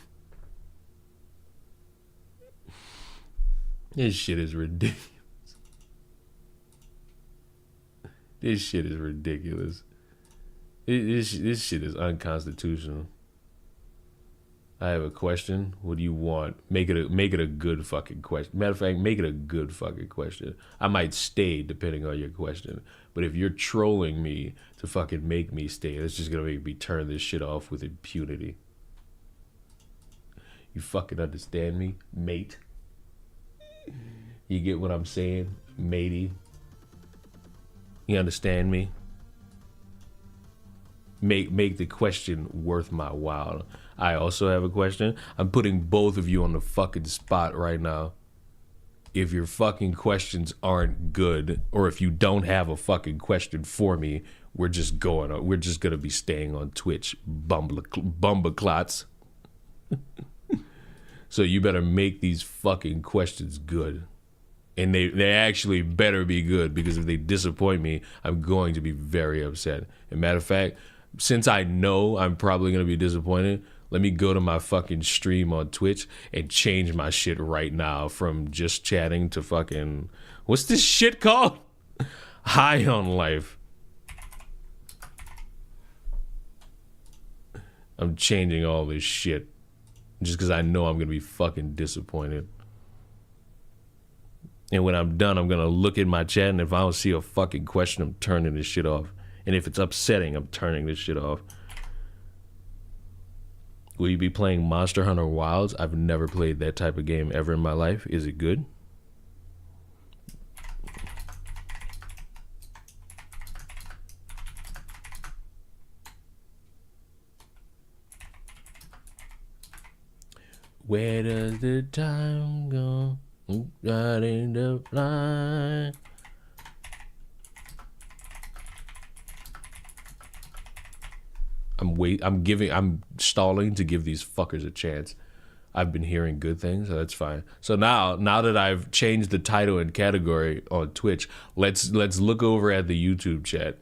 This shit is ridiculous. This shit is ridiculous. This shit is unconstitutional. I have a question. What do you want? Make it a good fucking question. Matter of fact, make it a good fucking question. I might stay depending on your question. But if you're trolling me to fucking make me stay, that's just gonna make me turn this shit off with impunity. You fucking understand me, mate? You get what I'm saying, matey? You understand me? Make the question worth my while. I also have a question. I'm putting both of you on the fucking spot right now. If your fucking questions aren't good, or if you don't have a fucking question for me, we're just gonna be staying on Twitch, bumbleclots. So you better make these fucking questions good. And they actually better be good, because if they disappoint me, I'm going to be very upset. And matter of fact, since I know I'm probably going to be disappointed, let me go to my fucking stream on Twitch and change my shit right now from just chatting to fucking... What's this shit called? High on life. I'm changing all this shit just because I know I'm going to be fucking disappointed. And when I'm done, I'm going to look at my chat, and if I don't see a fucking question, I'm turning this shit off. And if it's upsetting, I'm turning this shit off. Will you be playing Monster Hunter Wilds? I've never played that type of game ever in my life. Is it good? Where does the time go? Got in the line. I'm stalling to give these fuckers a chance. I've been hearing good things, so that's fine. So now that I've changed the title and category on Twitch, let's look over at the YouTube chat.